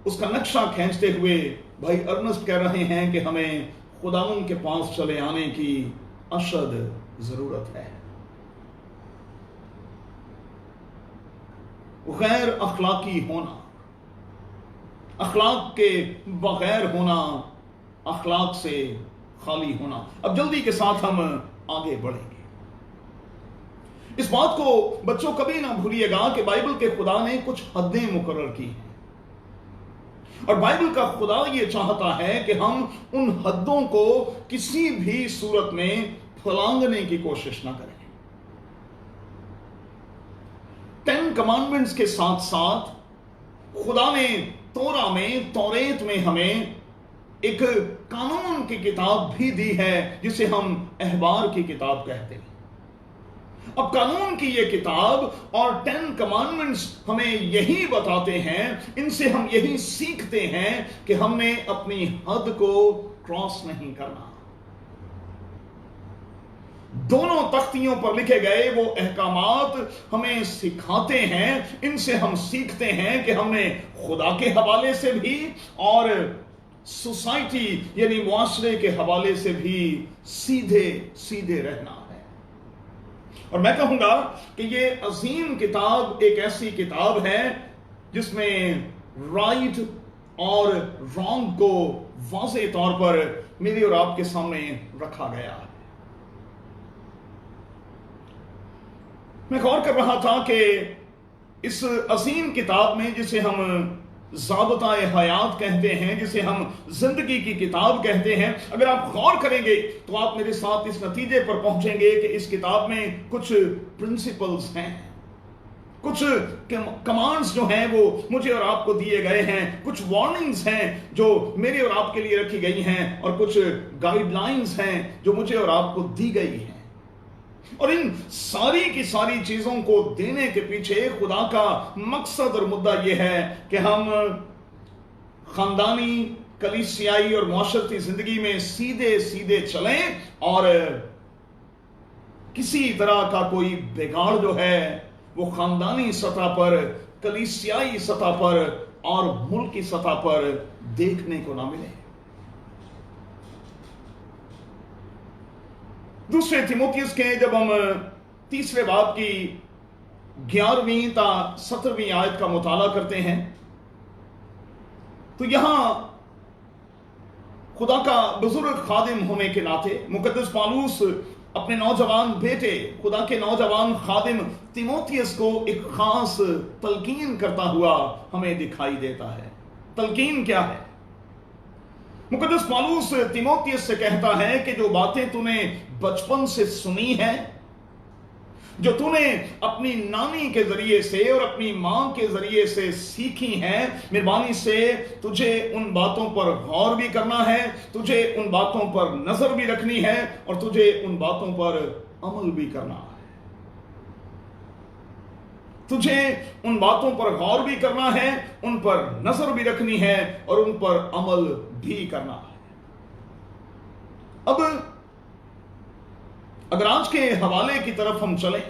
اس کا نقشہ کھینچتے ہوئے بھائی ارنسٹ کہہ رہے ہیں کہ ہمیں خداوند کے پاس چلے آنے کی اشد ضرورت ہے. غیر اخلاقی ہونا, اخلاق کے بغیر ہونا, اخلاق سے خالی ہونا. اب جلدی کے ساتھ ہم آگے بڑھیں گے. इस बात को बच्चों कभी ना भूलिएगा कि बाइबल के खुदा ने कुछ हदें मुकर्रर की हैं, और बाइबल का खुदा ये चाहता है कि हम उन हदों को किसी भी सूरत में फलांगने की कोशिश ना करें। 10 कमांडमेंट्स के साथ साथ खुदा ने तोरा में, तौरेत में हमें एक कानून की किताब भी दी है जिसे हम अहबार की किताब कहते हैं। अब कानून की ये किताब और 10 कमांडमेंट्स हमें यही बताते हैं, इनसे हम यही सीखते हैं कि हमने अपनी हद को क्रॉस नहीं करना। दोनों तख्तियों पर लिखे गए वो अहकामात हमें सिखाते हैं, इनसे हम सीखते हैं कि हमने खुदा के हवाले से भी और सोसाइटी यानी मुआशरे के हवाले से भी सीधे सीधे रहना है। और मैं कहूंगा कि ये अजीम किताब एक ऐसी किताब है जिसमें राइट और रॉन्ग को वाज़ेह तौर पर मेरे और आपके सामने रखा गया है। मैं गौर कर रहा था कि इस अजीम किताब में जिसे हम ज़ाबता-ए हयात कहते हैं, जिसे हम जिंदगी की किताब कहते हैं, अगर आप गौर करेंगे तो आप मेरे साथ इस नतीजे पर पहुंचेंगे कि इस किताब में कुछ प्रिंसिपल्स हैं, कुछ कमांड्स जो हैं वो मुझे और आपको दिए गए हैं, कुछ वार्निंग्स हैं जो मेरे और आपके लिए रखी गई हैं, और कुछ गाइडलाइंस हैं जो मुझे और आपको दी गई हैं। और इन सारी की सारी चीजों को देने के पीछे खुदा का मकसद और मुद्दा यह है कि हम खानदानी, कलीसियाई और मुआशरती जिंदगी में सीधे सीधे चलें और किसी तरह का कोई बिगाड़ जो है वो खानदानी सतह पर, कलीसियाई सतह पर और मुल्की सतह पर देखने को ना मिले। दूसरे तीमुथियुस के जब हम 3 बाब की 11वीं ता 17वीं आयत का मुताला करते हैं तो यहां खुदा का बुजुर्ग खादिम होने के नाते मुकद्दस पौलुस अपने नौजवान बेटे, खुदा के नौजवान खादिम तीमुथियुस को एक खास तलकीन करता हुआ हमें दिखाई देता है। तलकीन क्या है? मुकद्दस पौलुस तीमुथियुस से कहता है कि जो बातें तूने बचपन से सुनी है, जो तूने अपनी नानी के जरिए से और अपनी मां के जरिए से सीखी हैं, मेहरबानी से तुझे उन बातों पर गौर भी करना है, तुझे उन बातों पर नजर भी रखनी है और तुझे उन बातों पर अमल भी करना है। तुझे उन बातों पर गौर भी करना है, उन पर नजर भी रखनी है और उन पर अमल भी करना है। अब अगर आज के हवाले की तरफ हम चलें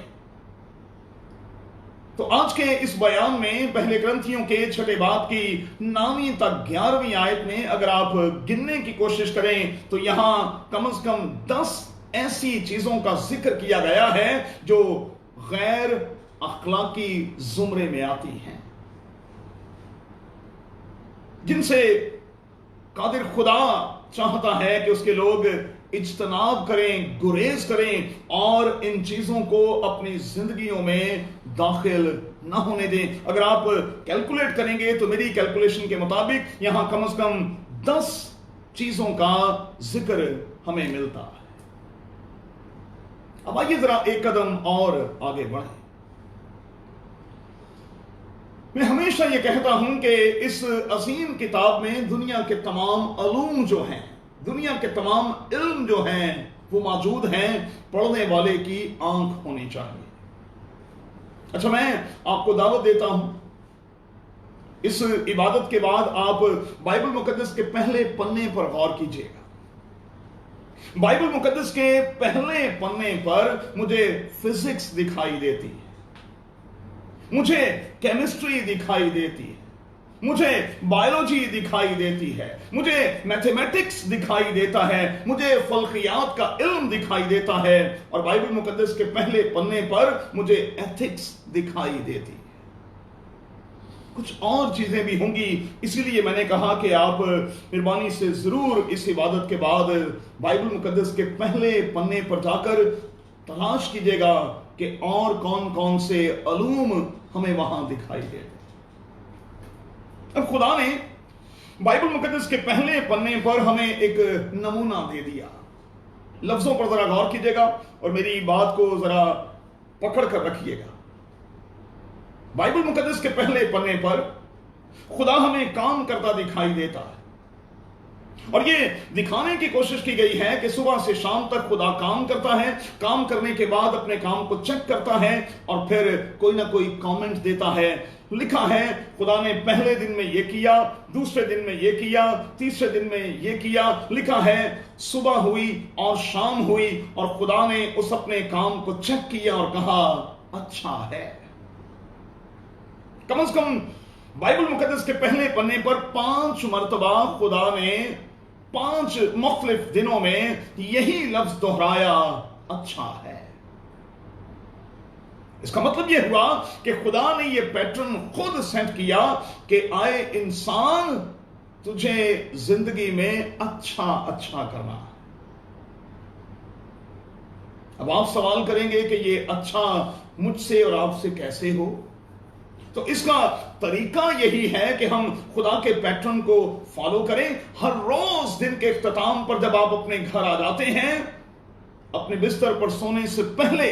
तो आज के इस बयान में पहले ग्रंथियों के 6 बाब की 9वीं तक 11वीं आयत में अगर आप गिनने की कोशिश करें तो यहां कम से कम 10 ऐसी चीजों का जिक्र किया गया है जो गैर अखलाकी जुमरे में आती हैं, जिनसे कादिर खुदा चाहता है कि उसके लोग इज्तनाब करें, गुरेज करें और इन चीजों को अपनी जिंदगियों में दाखिल ना होने दें। अगर आप कैलकुलेट करेंगे तो मेरी कैलकुलेशन के मुताबिक यहां कम से कम 10 चीजों का जिक्र हमें मिलता है। अब आइए जरा एक कदम और आगे बढ़ें। मैं हमेशा यह कहता हूं कि इस अजीम किताब में दुनिया के तमाम अलूम जो हैं, दुनिया के तमाम इल्म जो हैं वो मौजूद हैं। पढ़ने वाले की आंख होनी चाहिए। अच्छा, मैं आपको दावत देता हूं, इस इबादत के बाद आप बाइबल मुकद्दस के पहले पन्ने पर गौर कीजिएगा। बाइबल मुकद्दस के पहले पन्ने पर मुझे फिजिक्स दिखाई देती है, मुझे केमिस्ट्री दिखाई देती है, मुझे बायोलॉजी दिखाई देती है, मुझे मैथमेटिक्स दिखाई देता है, मुझे फल्कियात का इल्म दिखाई देता है और बाइबल मुकद्दस के पहले पन्ने पर मुझे एथिक्स दिखाई देती है। कुछ और चीजें भी होंगी, इसीलिए मैंने कहा कि आप मेहरबानी से जरूर इस इबादत के बाद बाइबल मुकद्दस के पहले पन्ने पर जाकर तलाश कीजिएगा کہ اور کون کون سے علوم ہمیں وہاں دکھائی دیتے. اب خدا نے بائبل مقدس کے پہلے پنے پر ہمیں ایک نمونہ دے دیا. لفظوں پر ذرا غور کیجئے گا اور میری بات کو ذرا پکڑ کر رکھیے گا. بائبل مقدس کے پہلے پنے پر خدا ہمیں کام کرتا دکھائی دیتا ہے، اور یہ دکھانے کی کوشش کی گئی ہے کہ صبح سے شام تک خدا کام کرتا ہے. کام کرنے کے بعد اپنے کام کو چیک کرتا ہے اور پھر کوئی نہ کوئی کامنٹ دیتا ہے. لکھا ہے خدا نے پہلے دن میں یہ کیا، دوسرے دن میں یہ کیا، تیسرے دن میں یہ کیا. لکھا ہے صبح ہوئی اور شام ہوئی اور خدا نے اس اپنے کام کو چیک کیا اور کہا اچھا ہے. کم از کم بائبل مقدس کے پہلے پنے پر 5 مرتبہ خدا نے 5 مختلف دنوں میں یہی لفظ دہرایا اچھا ہے. اس کا مطلب یہ ہوا کہ خدا نے یہ پیٹرن خود سیٹ کیا کہ آئے انسان تجھے زندگی میں اچھا کرنا. اب آپ سوال کریں گے کہ یہ اچھا مجھ سے اور آپ سے کیسے ہو؟ تو اس کا طریقہ یہی ہے کہ ہم خدا کے پیٹرن کو فالو کریں. ہر روز دن کے اختتام پر جب آپ اپنے گھر آ جاتے ہیں، اپنے بستر پر سونے سے پہلے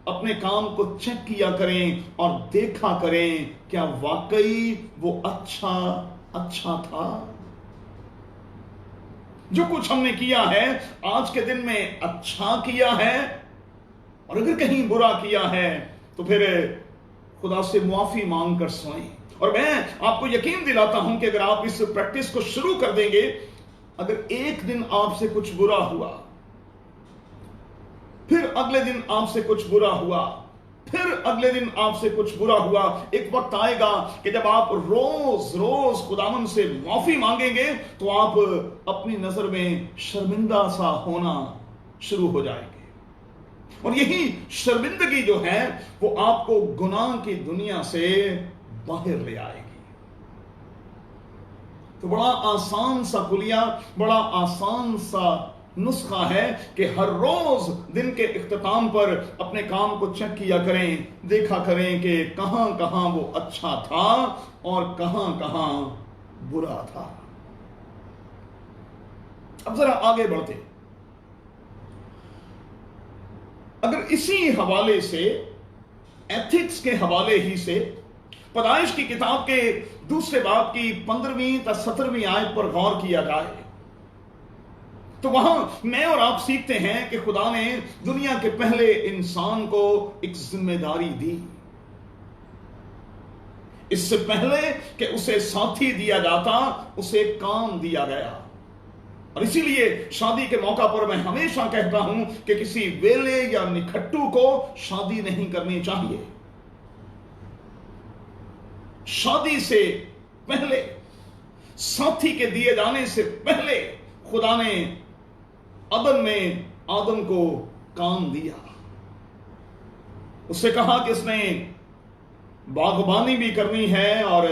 اپنے کام کو چیک کیا کریں اور دیکھا کریں کیا واقعی وہ اچھا تھا. جو کچھ ہم نے کیا ہے آج کے دن میں اچھا کیا ہے، اور اگر کہیں برا کیا ہے تو پھر خدا سے معافی مانگ کر سوئیں. اور میں آپ کو یقین دلاتا ہوں کہ اگر آپ اس پریکٹس کو شروع کر دیں گے، اگر ایک دن آپ سے کچھ برا ہوا، پھر اگلے دن آپ سے کچھ برا ہوا، پھر اگلے دن آپ سے کچھ برا ہوا، ایک وقت آئے گا کہ جب آپ روز خداوند سے معافی مانگیں گے تو آپ اپنی نظر میں شرمندہ سا ہونا شروع ہو جائیں گے. اور یہی شرمندگی جو ہے وہ آپ کو گناہ کی دنیا سے باہر لے آئے گی. تو بڑا آسان سا کلیہ، بڑا آسان سا نسخہ ہے کہ ہر روز دن کے اختتام پر اپنے کام کو چیک کیا کریں، دیکھا کریں کہ کہاں کہاں وہ اچھا تھا اور کہاں کہاں برا تھا. اب ذرا آگے بڑھتے. اگر اسی حوالے سے، ایتھکس کے حوالے ہی سے، پیدائش کی کتاب کے دوسرے باب کی 15ویں تا 17ویں آیت پر غور کیا جائے تو وہاں میں اور آپ سیکھتے ہیں کہ خدا نے دنیا کے پہلے انسان کو ایک ذمہ داری دی. اس سے پہلے کہ اسے ساتھی دیا جاتا، اسے کام دیا گیا. اور اسی لیے شادی کے موقع پر میں ہمیشہ کہتا ہوں کہ کسی ویلے یا نکھٹو کو شادی نہیں کرنی چاہیے. شادی سے پہلے، ساتھی کے دیے جانے سے پہلے خدا نے عدن میں آدم کو کام دیا. اس سے کہا کہ اس نے باغبانی بھی کرنی ہے اور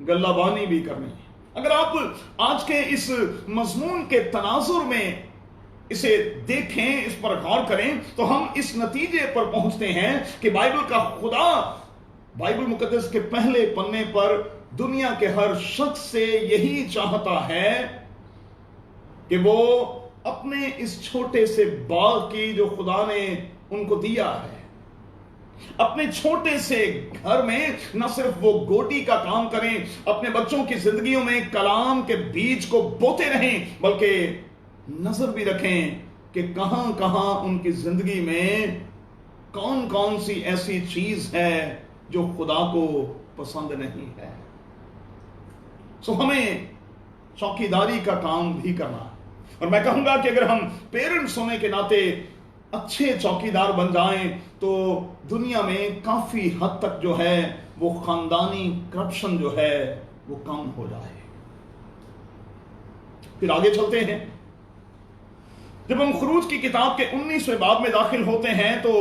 غلہ بانی بھی کرنی ہے. اگر آپ آج کے اس مضمون کے تناظر میں اسے دیکھیں، اس پر غور کریں تو ہم اس نتیجے پر پہنچتے ہیں کہ بائبل کا خدا بائبل مقدس کے پہلے پنے پر دنیا کے ہر شخص سے یہی چاہتا ہے کہ وہ اپنے اس چھوٹے سے باغ کی جو خدا نے ان کو دیا ہے، اپنے چھوٹے سے گھر میں نہ صرف وہ گوٹی کا کام کریں، اپنے بچوں کی زندگیوں میں کلام کے بیج کو بوتے رہیں، بلکہ نظر بھی رکھیں کہ کہاں کہاں ان کی زندگی میں کون کون سی ایسی چیز ہے جو خدا کو پسند نہیں ہے. سو ہمیں چوکیداری کا کام بھی کرنا ہے. اور میں کہوں گا کہ اگر ہم پیرنٹس ہونے کے ناطے اچھے چوکیدار بن جائیں تو دنیا میں کافی حد تک جو ہے وہ خاندانی کرپشن جو ہے وہ کم ہو جائے. پھر آگے چلتے ہیں. جب ہم خروج کی کتاب کے 19ویں باب میں داخل ہوتے ہیں تو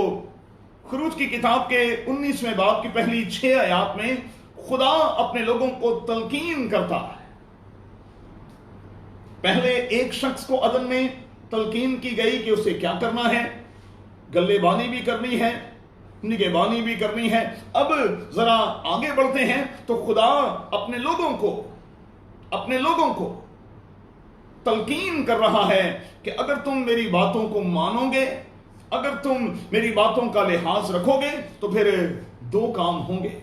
خروج کی کتاب کے 19ویں باب کی پہلی 6 آیات میں خدا اپنے لوگوں کو تلقین کرتا ہے. پہلے ایک شخص کو عدن میں تلقین کی گئی کہ اسے کیا کرنا ہے، گلے بانی بھی کرنی ہے، نگہبانی بھی کرنی ہے. اب ذرا آگے بڑھتے ہیں تو خدا اپنے لوگوں کو تلقین کر رہا ہے کہ اگر تم میری باتوں کو مانو گے، اگر تم میری باتوں کا لحاظ رکھو گے تو پھر دو کام ہوں گے.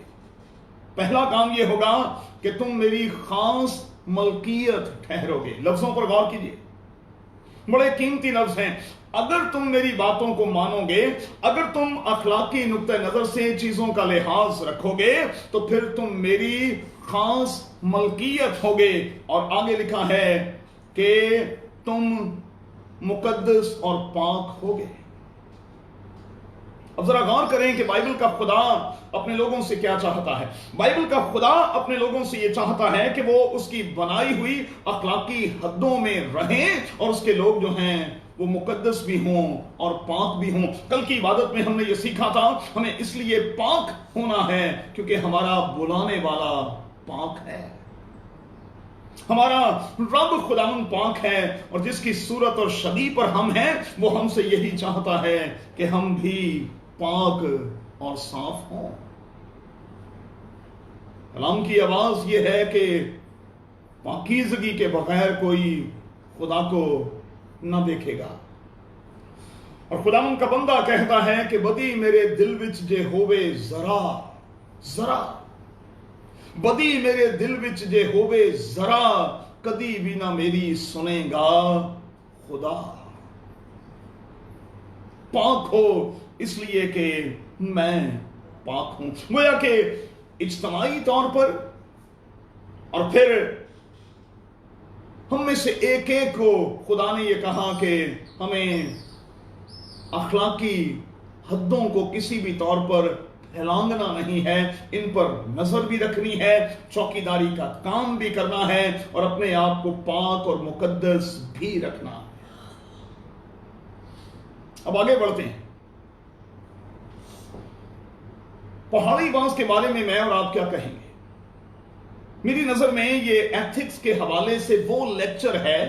پہلا کام یہ ہوگا کہ تم میری خاص ملکیت ٹھہرو گے. لفظوں پر غور کیجئے، بڑے قیمتی لفظ ہیں. اگر تم میری باتوں کو مانو گے، اگر تم اخلاقی نقطہ نظر سے چیزوں کا لحاظ رکھو گے تو پھر تم میری خاص ملکیت ہوگے. اور آگے لکھا ہے کہ تم مقدس اور پاک ہوگے. اب ذرا غور کریں کہ بائبل کا خدا اپنے لوگوں سے کیا چاہتا ہے. بائبل کا خدا اپنے لوگوں سے یہ چاہتا ہے کہ وہ اس کی بنائی ہوئی اخلاقی حدوں میں رہیں اور اس کے لوگ جو ہیں وہ مقدس بھی ہوں اور پاک بھی ہوں. کل کی عبادت میں ہم نے یہ سیکھا تھا ہمیں اس لیے پاک ہونا ہے کیونکہ ہمارا بلانے والا پاک ہے. ہمارا رب خداوند پاک ہے اور جس کی صورت اور شبیہ پر ہم ہیں وہ ہم سے یہی چاہتا ہے کہ ہم بھی پاک اور صاف ہوں. کلام کی آواز یہ ہے کہ پاکیزگی کے بغیر کوئی خدا کو نہ دیکھے گا. اور خداوند کا بندہ کہتا ہے کہ بدی میرے دل وچ جے ہووے ذرا بدی میرے دل وچ جے ہووے ذرا کدی بھی نہ میری سنے گا خدا. پاک ہو اس لیے کہ میں پاک ہوں. گویا کہ اجتماعی طور پر اور پھر ہم میں سے ایک ایک کو خدا نے یہ کہا کہ ہمیں اخلاقی حدوں کو کسی بھی طور پر پھیلانگنا نہیں ہے، ان پر نظر بھی رکھنی ہے، چوکیداری کا کام بھی کرنا ہے اور اپنے آپ کو پاک اور مقدس بھی رکھنا ہے. اب آگے بڑھتے ہیں. پہاڑی باز کے بارے میں اور آپ کیا کہیں گے؟ میری نظر میں یہ ایتھکس کے حوالے سے وہ لیکچر ہے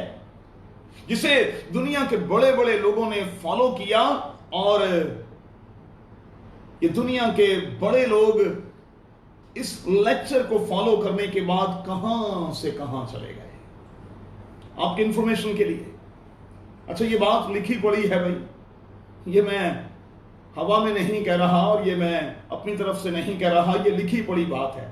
جسے دنیا کے بڑے بڑے لوگوں نے فالو کیا اور یہ دنیا کے بڑے لوگ اس لیکچر کو فالو کرنے کے بعد کہاں سے کہاں چلے گئے. آپ کی انفارمیشن کے لیے، اچھا یہ بات لکھی پڑی ہے بھائی، یہ میں ہوا میں نہیں کہہ رہا اور یہ میں اپنی طرف سے نہیں کہہ رہا، یہ لکھی پڑی بات ہے.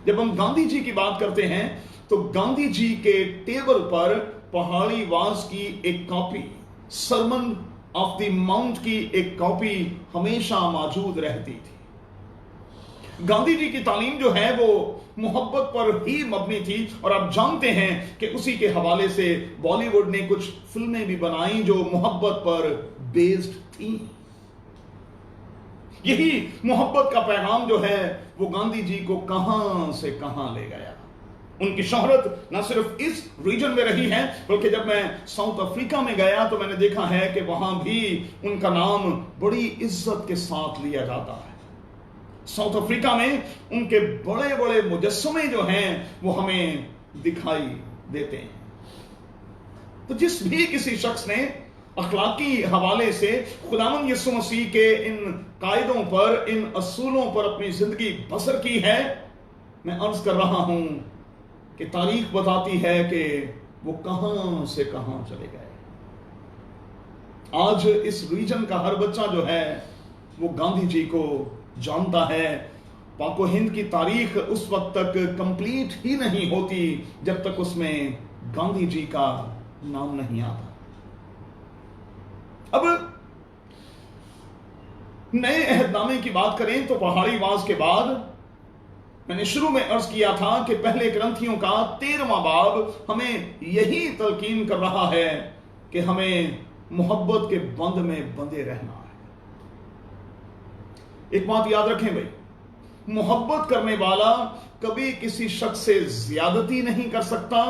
جب ہم گاندھی جی کی بات کرتے ہیں تو گاندھی جی کے ٹیبل پر پہاڑی واز کی ایک copy, sermon of the Mount کی ایک کاپی ہمیشہ موجود رہتی تھی. گاندھی جی کی تعلیم جو ہے وہ محبت پر ہی مبنی تھی اور آپ جانتے ہیں کہ اسی کے حوالے سے بالی ووڈ نے کچھ فلمیں بھی بنائیں جو محبت پر بیسڈ تھیں. یہی محبت کا پیغام جو ہے وہ گاندھی جی کو کہاں سے کہاں لے گیا. ان کی شہرت نہ صرف اس ریجن میں رہی ہے بلکہ جب میں ساؤتھ افریقہ میں گیا تو میں نے دیکھا ہے کہ وہاں بھی ان کا نام بڑی عزت کے ساتھ لیا جاتا ہے. ساؤتھ افریقہ میں ان کے بڑے بڑے مجسمے جو ہیں وہ ہمیں دکھائی دیتے ہیں. تو جس بھی کسی شخص نے اخلاقی حوالے سے خداوند یسوع مسیح کے ان قاعدوں پر، ان اصولوں پر اپنی زندگی بسر کی ہے، میں عرض کر رہا ہوں کہ تاریخ بتاتی ہے کہ وہ کہاں سے کہاں چلے گئے. آج اس ریجن کا ہر بچہ جو ہے وہ گاندھی جی کو جانتا ہے. پاک و ہند کی تاریخ اس وقت تک کمپلیٹ ہی نہیں ہوتی جب تک اس میں گاندھی جی کا نام نہیں آتا. اب نئے عہد نامے کی بات کریں تو پہاڑی واز کے بعد میں نے شروع میں عرض کیا تھا کہ پہلے کرنتھیوں کا 13واں باب ہمیں یہی تلقین کر رہا ہے کہ ہمیں محبت کے بند میں بندھے رہنا ہے. ایک بات یاد رکھیں بھائی، محبت کرنے والا کبھی کسی شخص سے زیادتی نہیں کر سکتا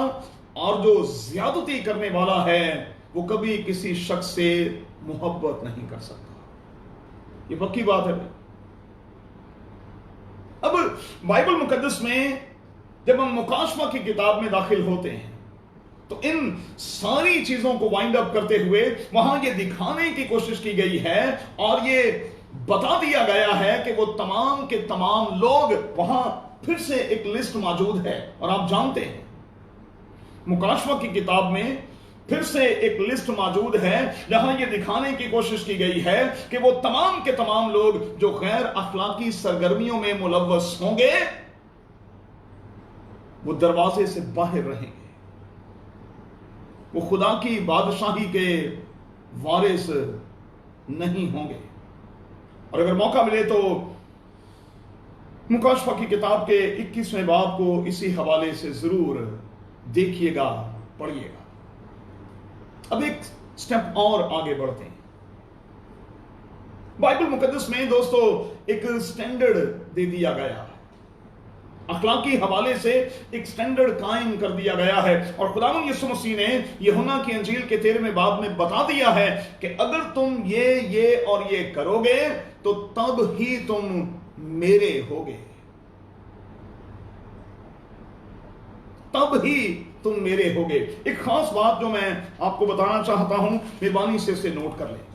اور جو زیادتی کرنے والا ہے وہ کبھی کسی شخص سے محبت نہیں کر سکتا. یہ پکی بات ہے بھائی. اب بائبل مقدس میں جب ہم مکاشفہ کی کتاب میں داخل ہوتے ہیں تو ان ساری چیزوں کو وائنڈ اپ کرتے ہوئے وہاں یہ دکھانے کی کوشش کی گئی ہے اور یہ बता दिया गया है कि वो तमाम के तमाम लोग, वहां फिर से एक लिस्ट मौजूद है। और आप जानते हैं मुकाशवा की किताब में फिर से एक लिस्ट मौजूद है जहां ये दिखाने की कोशिश की गई है कि वो तमाम के तमाम लोग जो गैर अखलाकी सरगर्मियों में मुलव्वस होंगे वो दरवाजे से बाहर रहेंगे, वो खुदा की बादशाही के वारिस नहीं होंगे। और अगर मौका मिले तो मुकाशवा की किताब के 21वें बाब को इसी हवाले से जरूर देखिएगा, पढ़िएगा। अब एक स्टेप और आगे बढ़ते हैं। बाइबल मुकद्दस में दोस्तों एक स्टैंडर्ड दे दिया गया है, अखलाकी हवाले से एक स्टैंडर्ड कायम कर दिया गया है। और खुदावंद यीशु मसीह ने यूहन्ना की अंजील के 13वें बाब में बता दिया है कि अगर तुम ये और ये करोगे तो तब ही तुम मेरे होगे, तब ही तुम मेरे होगे। एक खास बात जो मैं आपको बताना चाहता हूं, मेहरबानी से इसे नोट कर लें।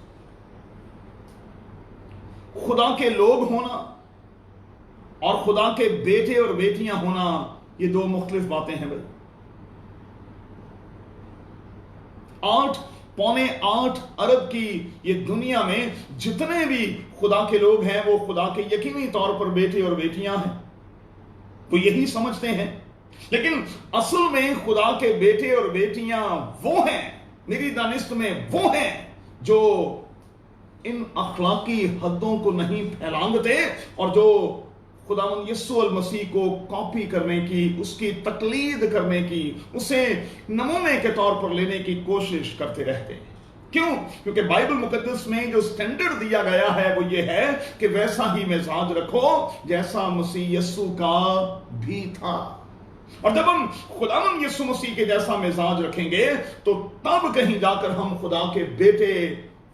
खुदा के लोग होना और खुदा के बेटे और बेटियां होना, ये दो मुख्तलिफ बातें हैं भाई। 8.8 अरब की ये दुनिया में जितने भी खुदा के लोग हैं वो खुदा के यकीनी तौर पर बेटे और बेटियां हैं, वो यही समझते हैं। लेकिन असल में खुदा के बेटे और बेटियां वो हैं, मेरी दानिस्त में वो हैं जो इन अखलाकी हदों को नहीं फैलांगते और जो खुदावंद यीशु अल मसीह को कॉपी करने की, उसकी तकलीद करने की, उसे नमूने के तौर पर लेने की कोशिश करते रहते हैं। क्यों? क्योंकि बाइबल मुकद्दस में जो स्टैंडर्ड दिया गया है वो ये है कि वैसा ही मिजाज रखो जैसा मसीह यीशु का भी था। और जब हम खुदावंद यीशु मसीह के जैसा मिजाज रखेंगे तो तब कहीं जाकर हम खुदा के बेटे,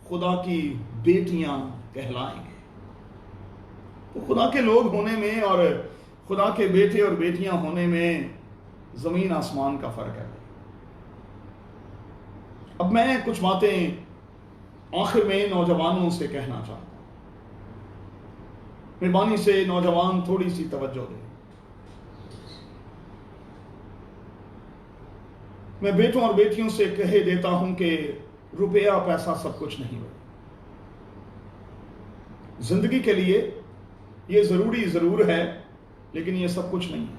खुदा की बेटियां कहलाएंगे। तो खुदा के लोग होने में और खुदा के बेटे और बेटियां होने में जमीन आसमान का फर्क है। अब मैं कुछ बातें आखिर में नौजवानों से कहना चाहता हूं, मेहरबानी से नौजवान थोड़ी सी तवज्जो दें। मैं बेटों और बेटियों से कह देता हूं कि रुपया पैसा सब कुछ नहीं है। जिंदगी के लिए ये जरूरी जरूर है लेकिन ये सब कुछ नहीं है।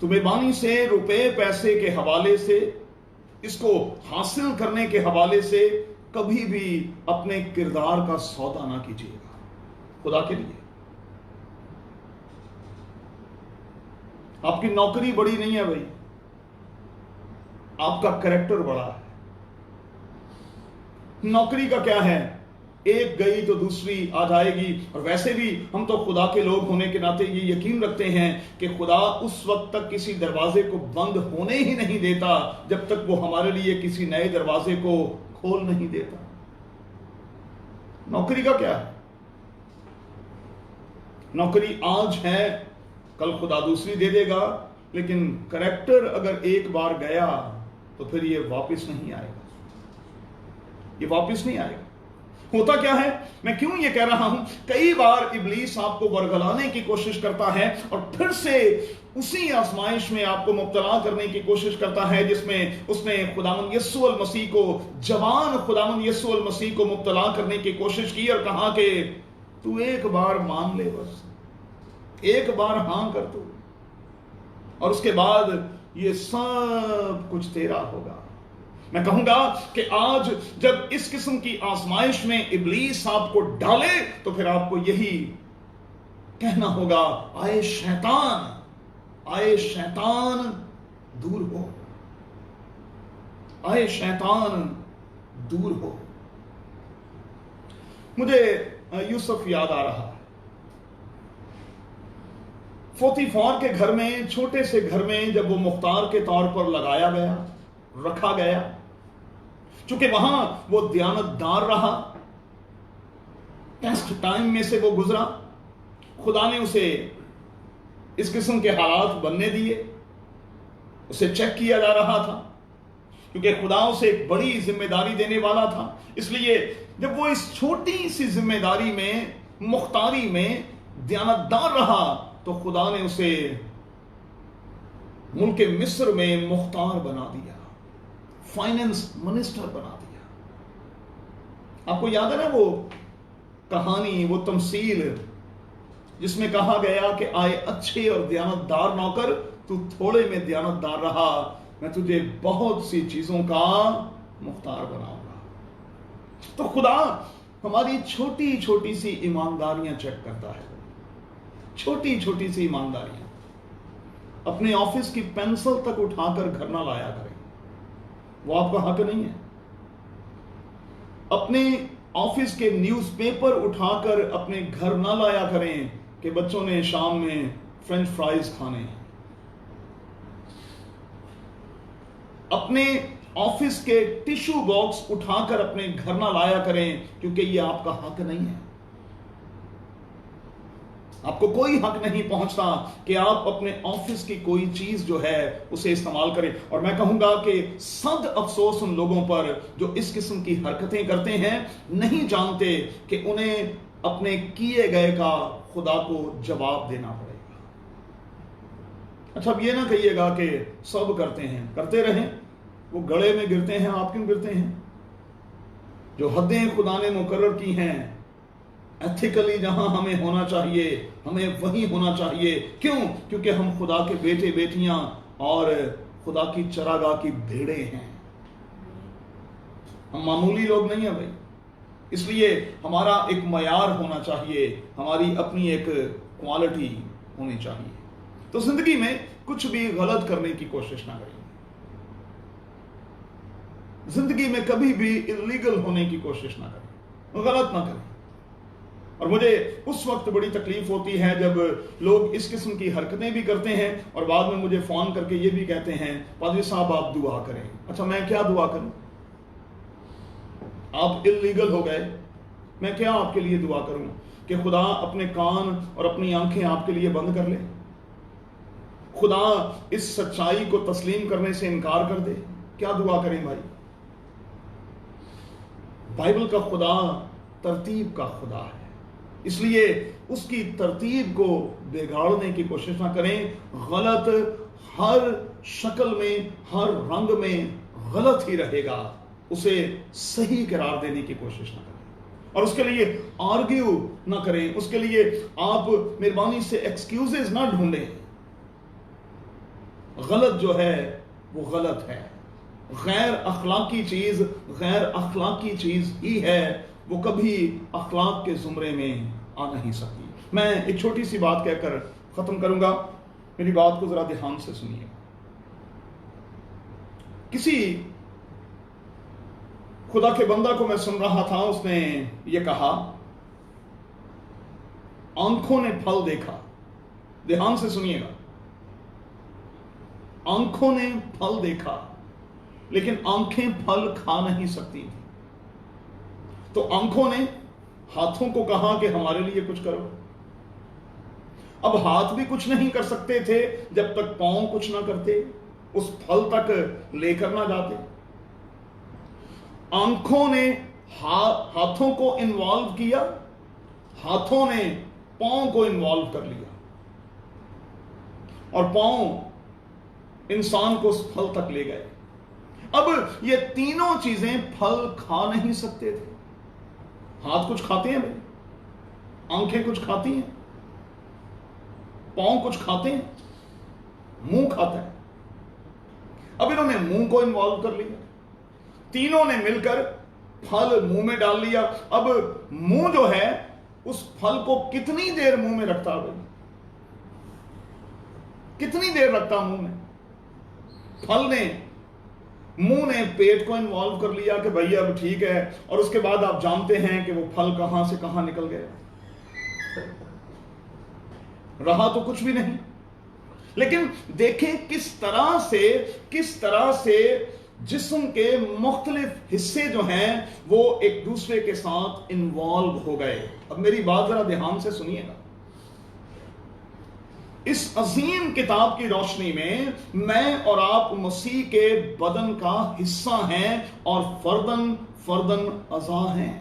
तो मेहरबानी से रुपए पैसे के हवाले से, इसको हासिल करने के हवाले से कभी भी अपने किरदार का सौदा ना कीजिएगा खुदा के लिए। आपकी नौकरी बड़ी नहीं है भाई, आपका कैरेक्टर बड़ा है। नौकरी का क्या है, एक गई तो दूसरी आ जाएगी। और वैसे भी हम तो खुदा के लोग होने के नाते ये यकीन रखते हैं कि खुदा उस वक्त तक किसी दरवाजे को बंद होने ही नहीं देता जब तक वो हमारे लिए किसी नए दरवाजे को खोल नहीं देता। नौकरी का क्या है, नौकरी आज है कल खुदा दूसरी दे देगा, लेकिन कैरेक्टर अगर एक बार गया तो फिर ये वापस नहीं आएगा, ये वापस नहीं आएगा। होता क्या है, मैं क्यों ये कह रहा हूं, कई बार इब्लीस आपको वरगलाने की कोशिश करता है और फिर से उसी आजमाइश में आपको मुब्तला करने की कोशिश करता है जिसमें उसने खुदावंद यीशु अल मसीह को, जवान खुदावंद यीशु अल मसीह को मुब्तला करने की कोशिश की और कहा कि तू एक बार मान ले, बस एक बार हां कर तू, और उसके बाद ये सब कुछ तेरा होगा। मैं कहूंगा कि आज जब इस किस्म की आजमाइश में इब्लीस आपको डाले तो फिर आपको यही कहना होगा, आए शैतान, आए शैतान दूर हो, आए शैतान दूर हो। मुझे यूसुफ याद आ रहा है। पोतीफर के घर में, छोटे से घर में जब वो मुख्तार के तौर पर लगाया गया, रखा गया, चूंकि वहां वो दयानतदार रहा, टेस्ट टाइम में से वो गुजरा, खुदा ने उसे इस किस्म के हालात बनने दिए, उसे चेक किया जा रहा था। کیونکہ خدا اسے ایک بڑی ذمہ داری دینے والا تھا. اس لیے جب وہ اس چھوٹی سی ذمہ داری میں مختاری میں دیانتدار رہا تو خدا نے اسے ملک مصر میں مختار بنا دیا, فائننس منسٹر بنا دیا. آپ کو یاد ہے نا وہ کہانی, وہ تمثیل جس میں کہا گیا کہ آئے اچھے اور دیانتدار نوکر, تو تھوڑے میں دیانتدار رہا, میں تجھے بہت سی چیزوں کا مختار بناؤں گا. تو خدا ہماری چھوٹی چھوٹی سی ایمانداریاں چیک کرتا ہے, چھوٹی چھوٹی سی ایمانداریاں. اپنے آفس کی پینسل تک اٹھا کر گھر نہ لایا کریں, وہ آپ کا حق نہیں ہے. اپنے آفس کے نیوز پیپر اٹھا کر اپنے گھر نہ لایا کریں کہ بچوں نے شام میں فرینچ فرائز کھانے ہیں. اپنے آفس کے ٹیشو باکس اٹھا کر اپنے گھر نہ لایا کریں, کیونکہ یہ آپ کا حق نہیں ہے. آپ کو کوئی حق نہیں پہنچتا کہ آپ اپنے آفس کی کوئی چیز جو ہے اسے استعمال کریں. اور میں کہوں گا کہ صد افسوس ان لوگوں پر جو اس قسم کی حرکتیں کرتے ہیں, نہیں جانتے کہ انہیں اپنے کیے گئے کا خدا کو جواب دینا پڑے گا. اچھا اب یہ نہ کہیے گا کہ سب کرتے ہیں, کرتے رہیں, وہ گڑے میں گرتے ہیں, آپ کیوں گرتے ہیں؟ جو حدیں خدا نے مقرر کی ہیں ایتھیکلی جہاں ہمیں ہونا چاہیے ہمیں وہیں ہونا چاہیے. کیوں؟ کیونکہ ہم خدا کے بیٹے بیٹیاں اور خدا کی چراگاہ کی بھیڑیں ہیں. ہم معمولی لوگ نہیں ہیں بھائی. اس لیے ہمارا ایک معیار ہونا چاہیے, ہماری اپنی ایک کوالٹی ہونی چاہیے. تو زندگی میں کچھ بھی غلط کرنے کی کوشش نہ کریں, زندگی میں کبھی بھی انلیگل ہونے کی کوشش نہ کریں, غلط نہ کریں. اور مجھے اس وقت بڑی تکلیف ہوتی ہے جب لوگ اس قسم کی حرکتیں بھی کرتے ہیں اور بعد میں مجھے فون کر کے یہ بھی کہتے ہیں پادری صاحب آپ دعا کریں. اچھا میں کیا دعا کروں؟ آپ انلیگل ہو گئے, میں کیا آپ کے لیے دعا کروں کہ خدا اپنے کان اور اپنی آنکھیں آپ کے لیے بند کر لے, خدا اس سچائی کو تسلیم کرنے سے انکار کر دے؟ کیا دعا کریں بھائی؟ بائبل کا خدا ترتیب کا خدا ہے, اس لیے اس کی ترتیب کو بگاڑنے کی کوشش نہ کریں. غلط ہر شکل میں ہر رنگ میں غلط ہی رہے گا, اسے صحیح قرار دینے کی کوشش نہ کریں اور اس کے لیے آرگیو نہ کریں. اس کے لیے آپ مہربانی سے ایکسکیوزز نہ ڈھونڈیں. غلط جو ہے وہ غلط ہے, غیر اخلاقی چیز غیر اخلاقی چیز ہی ہے, وہ کبھی اخلاق کے زمرے میں آ نہیں سکتی. میں ایک چھوٹی سی بات کہہ کر ختم کروں گا, میری بات کو ذرا دھیان سے سنیے. کسی خدا کے بندہ کو میں سن رہا تھا, اس نے یہ کہا آنکھوں نے پھل دیکھا. دھیان سے سنیے گا, آنکھوں نے پھل دیکھا لیکن آنکھیں پھل کھا نہیں سکتی تھی. تو آنکھوں نے ہاتھوں کو کہا کہ ہمارے لیے کچھ کرو. اب ہاتھ بھی کچھ نہیں کر سکتے تھے جب تک پاؤں کچھ نہ کرتے, اس پھل تک لے کر نہ جاتے. آنکھوں نے ہاتھوں کو انوالو کیا, ہاتھوں نے پاؤں کو انوالو کر لیا, اور پاؤں انسان کو اس پھل تک لے گئے. اب یہ تینوں چیزیں پھل کھا نہیں سکتے تھے. ہاتھ کچھ کھاتے ہیں بھائی, آنکھیں کچھ کھاتی ہیں, پاؤں کچھ کھاتے ہیں, منہ کھاتا ہے. اب انہوں نے منہ کو انوالو کر لیا, تینوں نے مل کر پھل منہ میں ڈال لیا. اب منہ جو ہے اس پھل کو کتنی دیر منہ میں رکھتا بھائی, کتنی دیر رکھتا منہ میں؟ پھل نے منہ نے پیٹ کو انوالو کر لیا کہ بھائی اب ٹھیک ہے, اور اس کے بعد آپ جانتے ہیں کہ وہ پھل کہاں سے کہاں نکل گئے, رہا تو کچھ بھی نہیں. لیکن دیکھیں کس طرح سے جسم کے مختلف حصے جو ہیں وہ ایک دوسرے کے ساتھ انوالو ہو گئے. اب میری بات ذرا دھیان سے سنیے گا. इस अजीम किताब की रोशनी में मैं और आप मसीह के बदन का हिस्सा हैं और फर्दन फर्दन अज़ा हैं।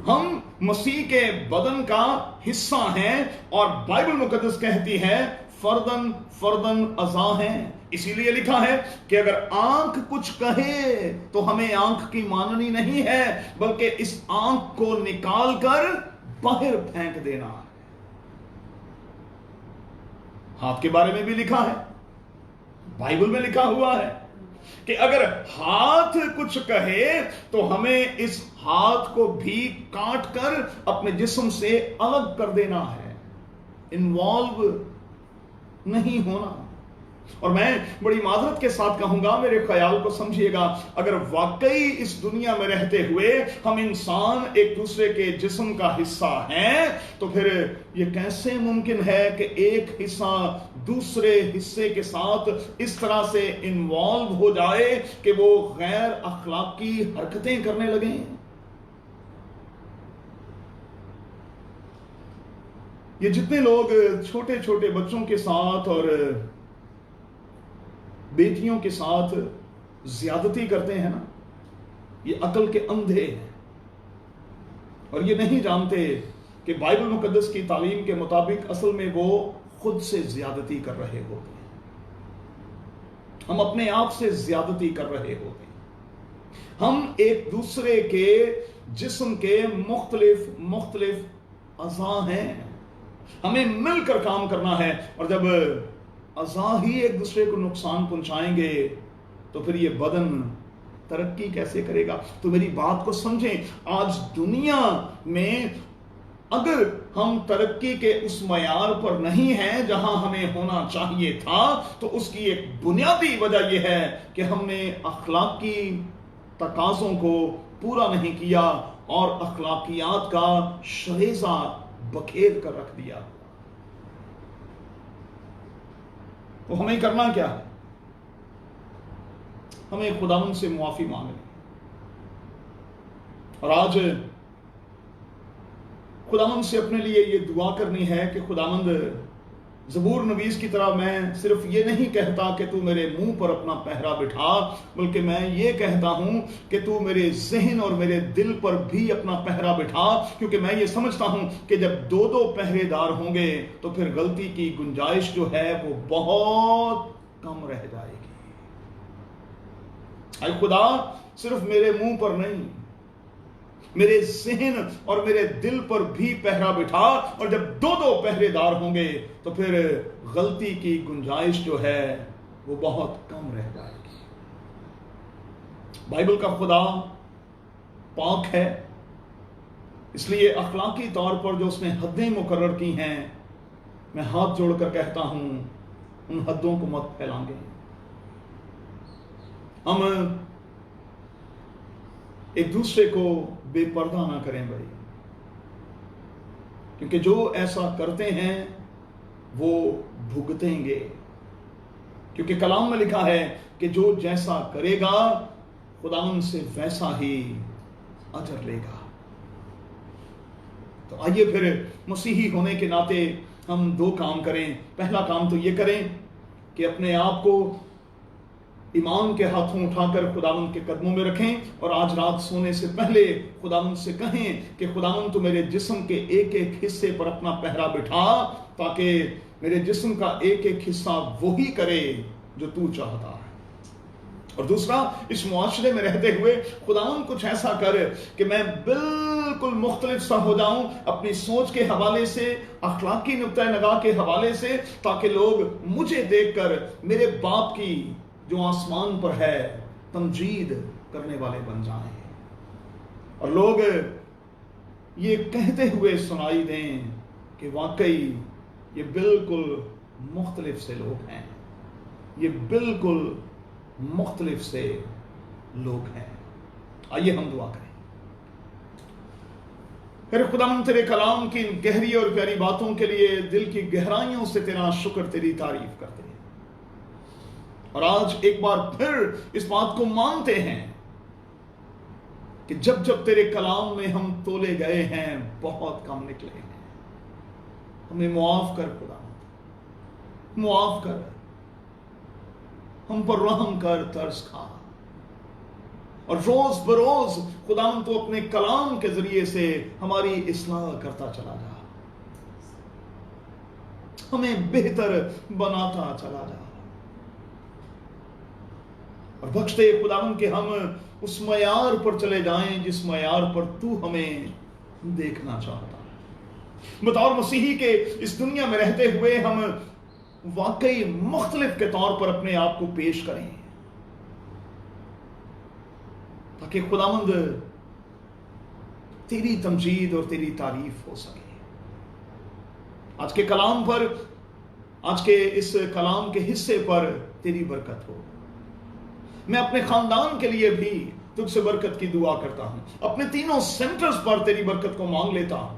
हम मसीह के बदन का हिस्सा हैं और बाइबल मुकद्दस कहती है फर्दन फर्दन अज़ा हैं। इसीलिए लिखा है कि अगर आंख कुछ कहे तो हमें आंख की माननी नहीं है, बल्कि इस आंख को निकाल कर बाहर फेंक देना है। हाथ के बारे में भी लिखा है, बाइबल में लिखा हुआ है कि अगर हाथ कुछ कहे तो हमें इस हाथ को भी काट कर अपने जिस्म से अलग कर देना है, इन्वॉल्व नहीं होना। और मैं बड़ी माजरत के साथ कहूंगा, मेरे ख्याल को समझिएगा, अगर वाकई इस दुनिया में रहते हुए हम इंसान एक दूसरे के जिस्म का हिस्सा हैं, तो फिर ये कैसे मुमकिन है कि एक हिस्सा दूसरे हिस्से के साथ इस तरह से इन्वॉल्व हो जाए कि वो गैर अखलाकी हरकतें करने लगे। ये जितने लोग छोटे छोटे बच्चों के साथ और बेटियों के साथ ज्यादती करते हैं ना, ये अकल के अंधे हैं और ये नहीं जानते कि बाइबल मुकद्दस की तालीम के मुताबिक असल में वो खुद से ज्यादती कर रहे होते हैं। हम अपने आप से ज्यादती कर रहे होते हैं। हम एक दूसरे के जिस्म के मुख्तलिफ अज़ा हैं, हमें मिलकर काम करना है। और जब अज़ा ही एक दूसरे को नुकसान पहुंचाएंगे तो फिर ये बदन तरक्की कैसे करेगा? तो मेरी बात को समझें, आज दुनिया में अगर हम तरक्की के उस मयार पर नहीं हैं जहां हमें होना चाहिए था, तो उसकी एक बुनियादी वजह यह है कि हमने अखलाकी तकाज़ों को पूरा नहीं किया और अखलाकियात का शरेज़ा बखेर कर रख दिया। तो हमें करना क्या है? हमें खुदावंद से मुआफी मांगनी। और आज खुदावंद से अपने लिए ये दुआ करनी है कि खुदावंद, ज़बूर नवीस की तरह मैं सिर्फ ये नहीं कहता कि तू मेरे मुंह पर अपना पहरा बिठा, बल्कि मैं ये कहता हूं कि तू मेरे ज़हन और मेरे दिल पर भी अपना पहरा बिठा, क्योंकि मैं ये समझता हूं कि जब दो दो पहरेदार होंगे तो फिर गलती की गुंजाइश जो है वो बहुत कम रह जाएगी। ऐ खुदा, सिर्फ मेरे मुंह पर नहीं, मेरे ज़हन और मेरे दिल पर भी पहरा बिठा, और जब दो दो पहरेदार होंगे तो फिर गलती की गुंजाइश जो है वो बहुत कम रह जाएगी। बाइबल का खुदा पाक है, इसलिए अखलाकी तौर पर जो उसने हदें मुकर्रर की हैं, मैं हाथ जोड़कर कहता हूं उन हदों को मत फैलाएंगे। हम एक दूसरे को बेपर्दा ना करें भाई, क्योंकि जो ऐसा करते हैं वो भुगतेंगे। क्योंकि कलाम में लिखा है कि जो जैसा करेगा खुदावंद से वैसा ही अजर लेगा। तो आइए फिर मसीही होने के नाते हम दो काम करें। पहला काम तो ये करें कि अपने आप को ईमान के हाथों उठाकर खुदावंद के कदमों में रखें, और आज रात सोने से पहले खुदावंद से कहें कि खुदावंद तो मेरे जिस्म के एक एक हिस्से पर अपना पहरा बिठा, ताकि मेरे जिस्म का एक एक हिस्सा वही करे जो तू चाहता है। और दूसरा, इस मुआशरे में रहते हुए खुदावंद कुछ ऐसा कर कि मैं बिल्कुल मुख्तलिफ सा हो जाऊं अपनी सोच के हवाले से, अखलाकी नुक्ता नगाह के हवाले से, ताकि लोग मुझे देखकर मेरे बाप की जो आसमान पर है तमजीद करने वाले बन जाएं, और लोग ये कहते हुए सुनाई दें कि वाकई ये बिल्कुल मुख्तलिफ से लोग हैं, ये बिल्कुल मुख्तलिफ से लोग हैं। आइए हम दुआ करें। फिर खुदावंद तेरे कलाम की गहरी और प्यारी बातों के लिए दिल की गहराइयों से तेरा शुक्र, तेरी तारीफ करते हैं। और आज एक बार फिर इस बात को मानते हैं कि जब जब तेरे कलाम में हम तोले गए हैं बहुत कम निकले हैं। हमें मुआफ कर खुदा, मुआफ कर, हम पर रहम कर, तरस खा। और रोज बरोज खुदा तो अपने कलाम के जरिए से हमारी इस्लाह करता चला जा, हमें बेहतर बनाता चला जा, और बख्श दे खुदावन कि हम उस मयार पर चले जाएं जिस मयार पर तू हमें देखना चाहता है। बतौर मसीही के इस दुनिया में रहते हुए हम वाकई मुख्तलिफ के तौर पर अपने आप को पेश करें, ताकि खुदावंद तेरी तमजीद और तेरी तारीफ हो सके। आज के कलाम पर, आज के इस कलाम के हिस्से पर तेरी बरकत हो। मैं अपने खानदान के लिए भी तुझसे बरकत की दुआ करता हूं, अपने तीनों सेंटर्स पर तेरी बरकत को मांग लेता हूं,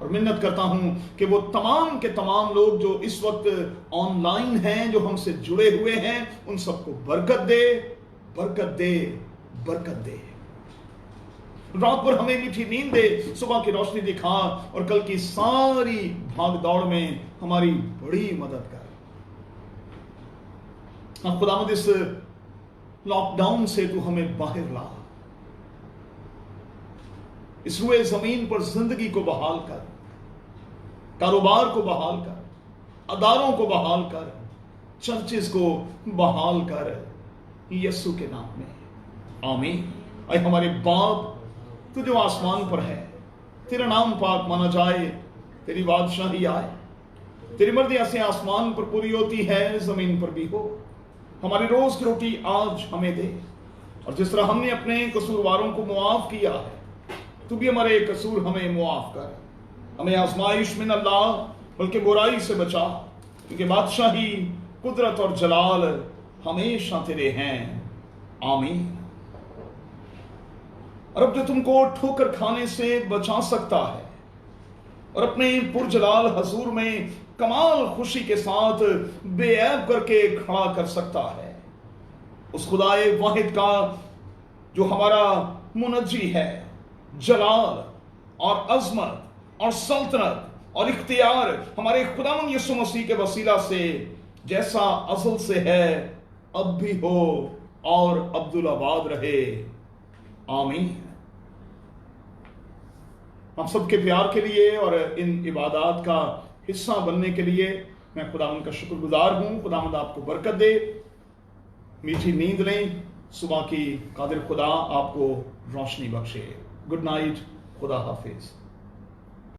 और मिन्नत करता हूं कि वो तमाम के तमाम लोग जो इस वक्त ऑनलाइन हैं, जो हमसे जुड़े हुए हैं, उन सबको बरकत दे, बरकत दे, बरकत दे। रात पर हमें मीठी नींद दे, सुबह की रोशनी दिखा, और कल की सारी भाग दौड़ में हमारी बड़ी मदद कर। हाँ खुदावंद, इस लॉकडाउन से तू हमें बाहर ला, इस रुए जमीन पर जिंदगी को बहाल कर, कारोबार को बहाल कर, अदारों को बहाल कर, चर्चेस को बहाल कर, यीशु के नाम में आमीन। ऐ हमारे बाप, तू जो आसमान पर है, तेरा नाम पाक माना जाए, तेरी बादशाही आए, तेरी मर्जी ऐसे आसमान पर पूरी होती है, जमीन पर भी हो। हमारी रोज की रोटी आज हमें दे, और जिस तरह हमने अपने कसूरवारों को मुआफ किया है, तू भी हमारे कसूर हमें मुआफ कर। हमें आजमाइश में न ला, बल्कि बुराई से बचा, क्योंकि बादशाही, कुदरत और जलाल हमेशा तेरे हैं, आमीन। और अब जो तुमको ठोकर खाने से बचा सकता है और अपने पुरजलाल हजूर में कमाल खुशी के साथ बेऐब करके खड़ा कर सकता है, उस खुदाए वाहिद का जो हमारा मुनज्जी है, जलाल और अजमत और सल्तनत और इख्तियार हमारे खुदावंद यीशु मसीह के वसीला से जैसा असल से है, अब भी हो और अब्दुल आबाद रहे, आमीन। हम सबके प्यार के लिए और इन इबादत का हिस्सा बनने के लिए मैं खुदावंद का शुक्रगुजार हूं। खुदावंद आपको बरकत दे, मीठी नींद लें, सुबह की कादिर खुदा आपको रोशनी बख्शे। गुड नाइट, खुदा हाफिज।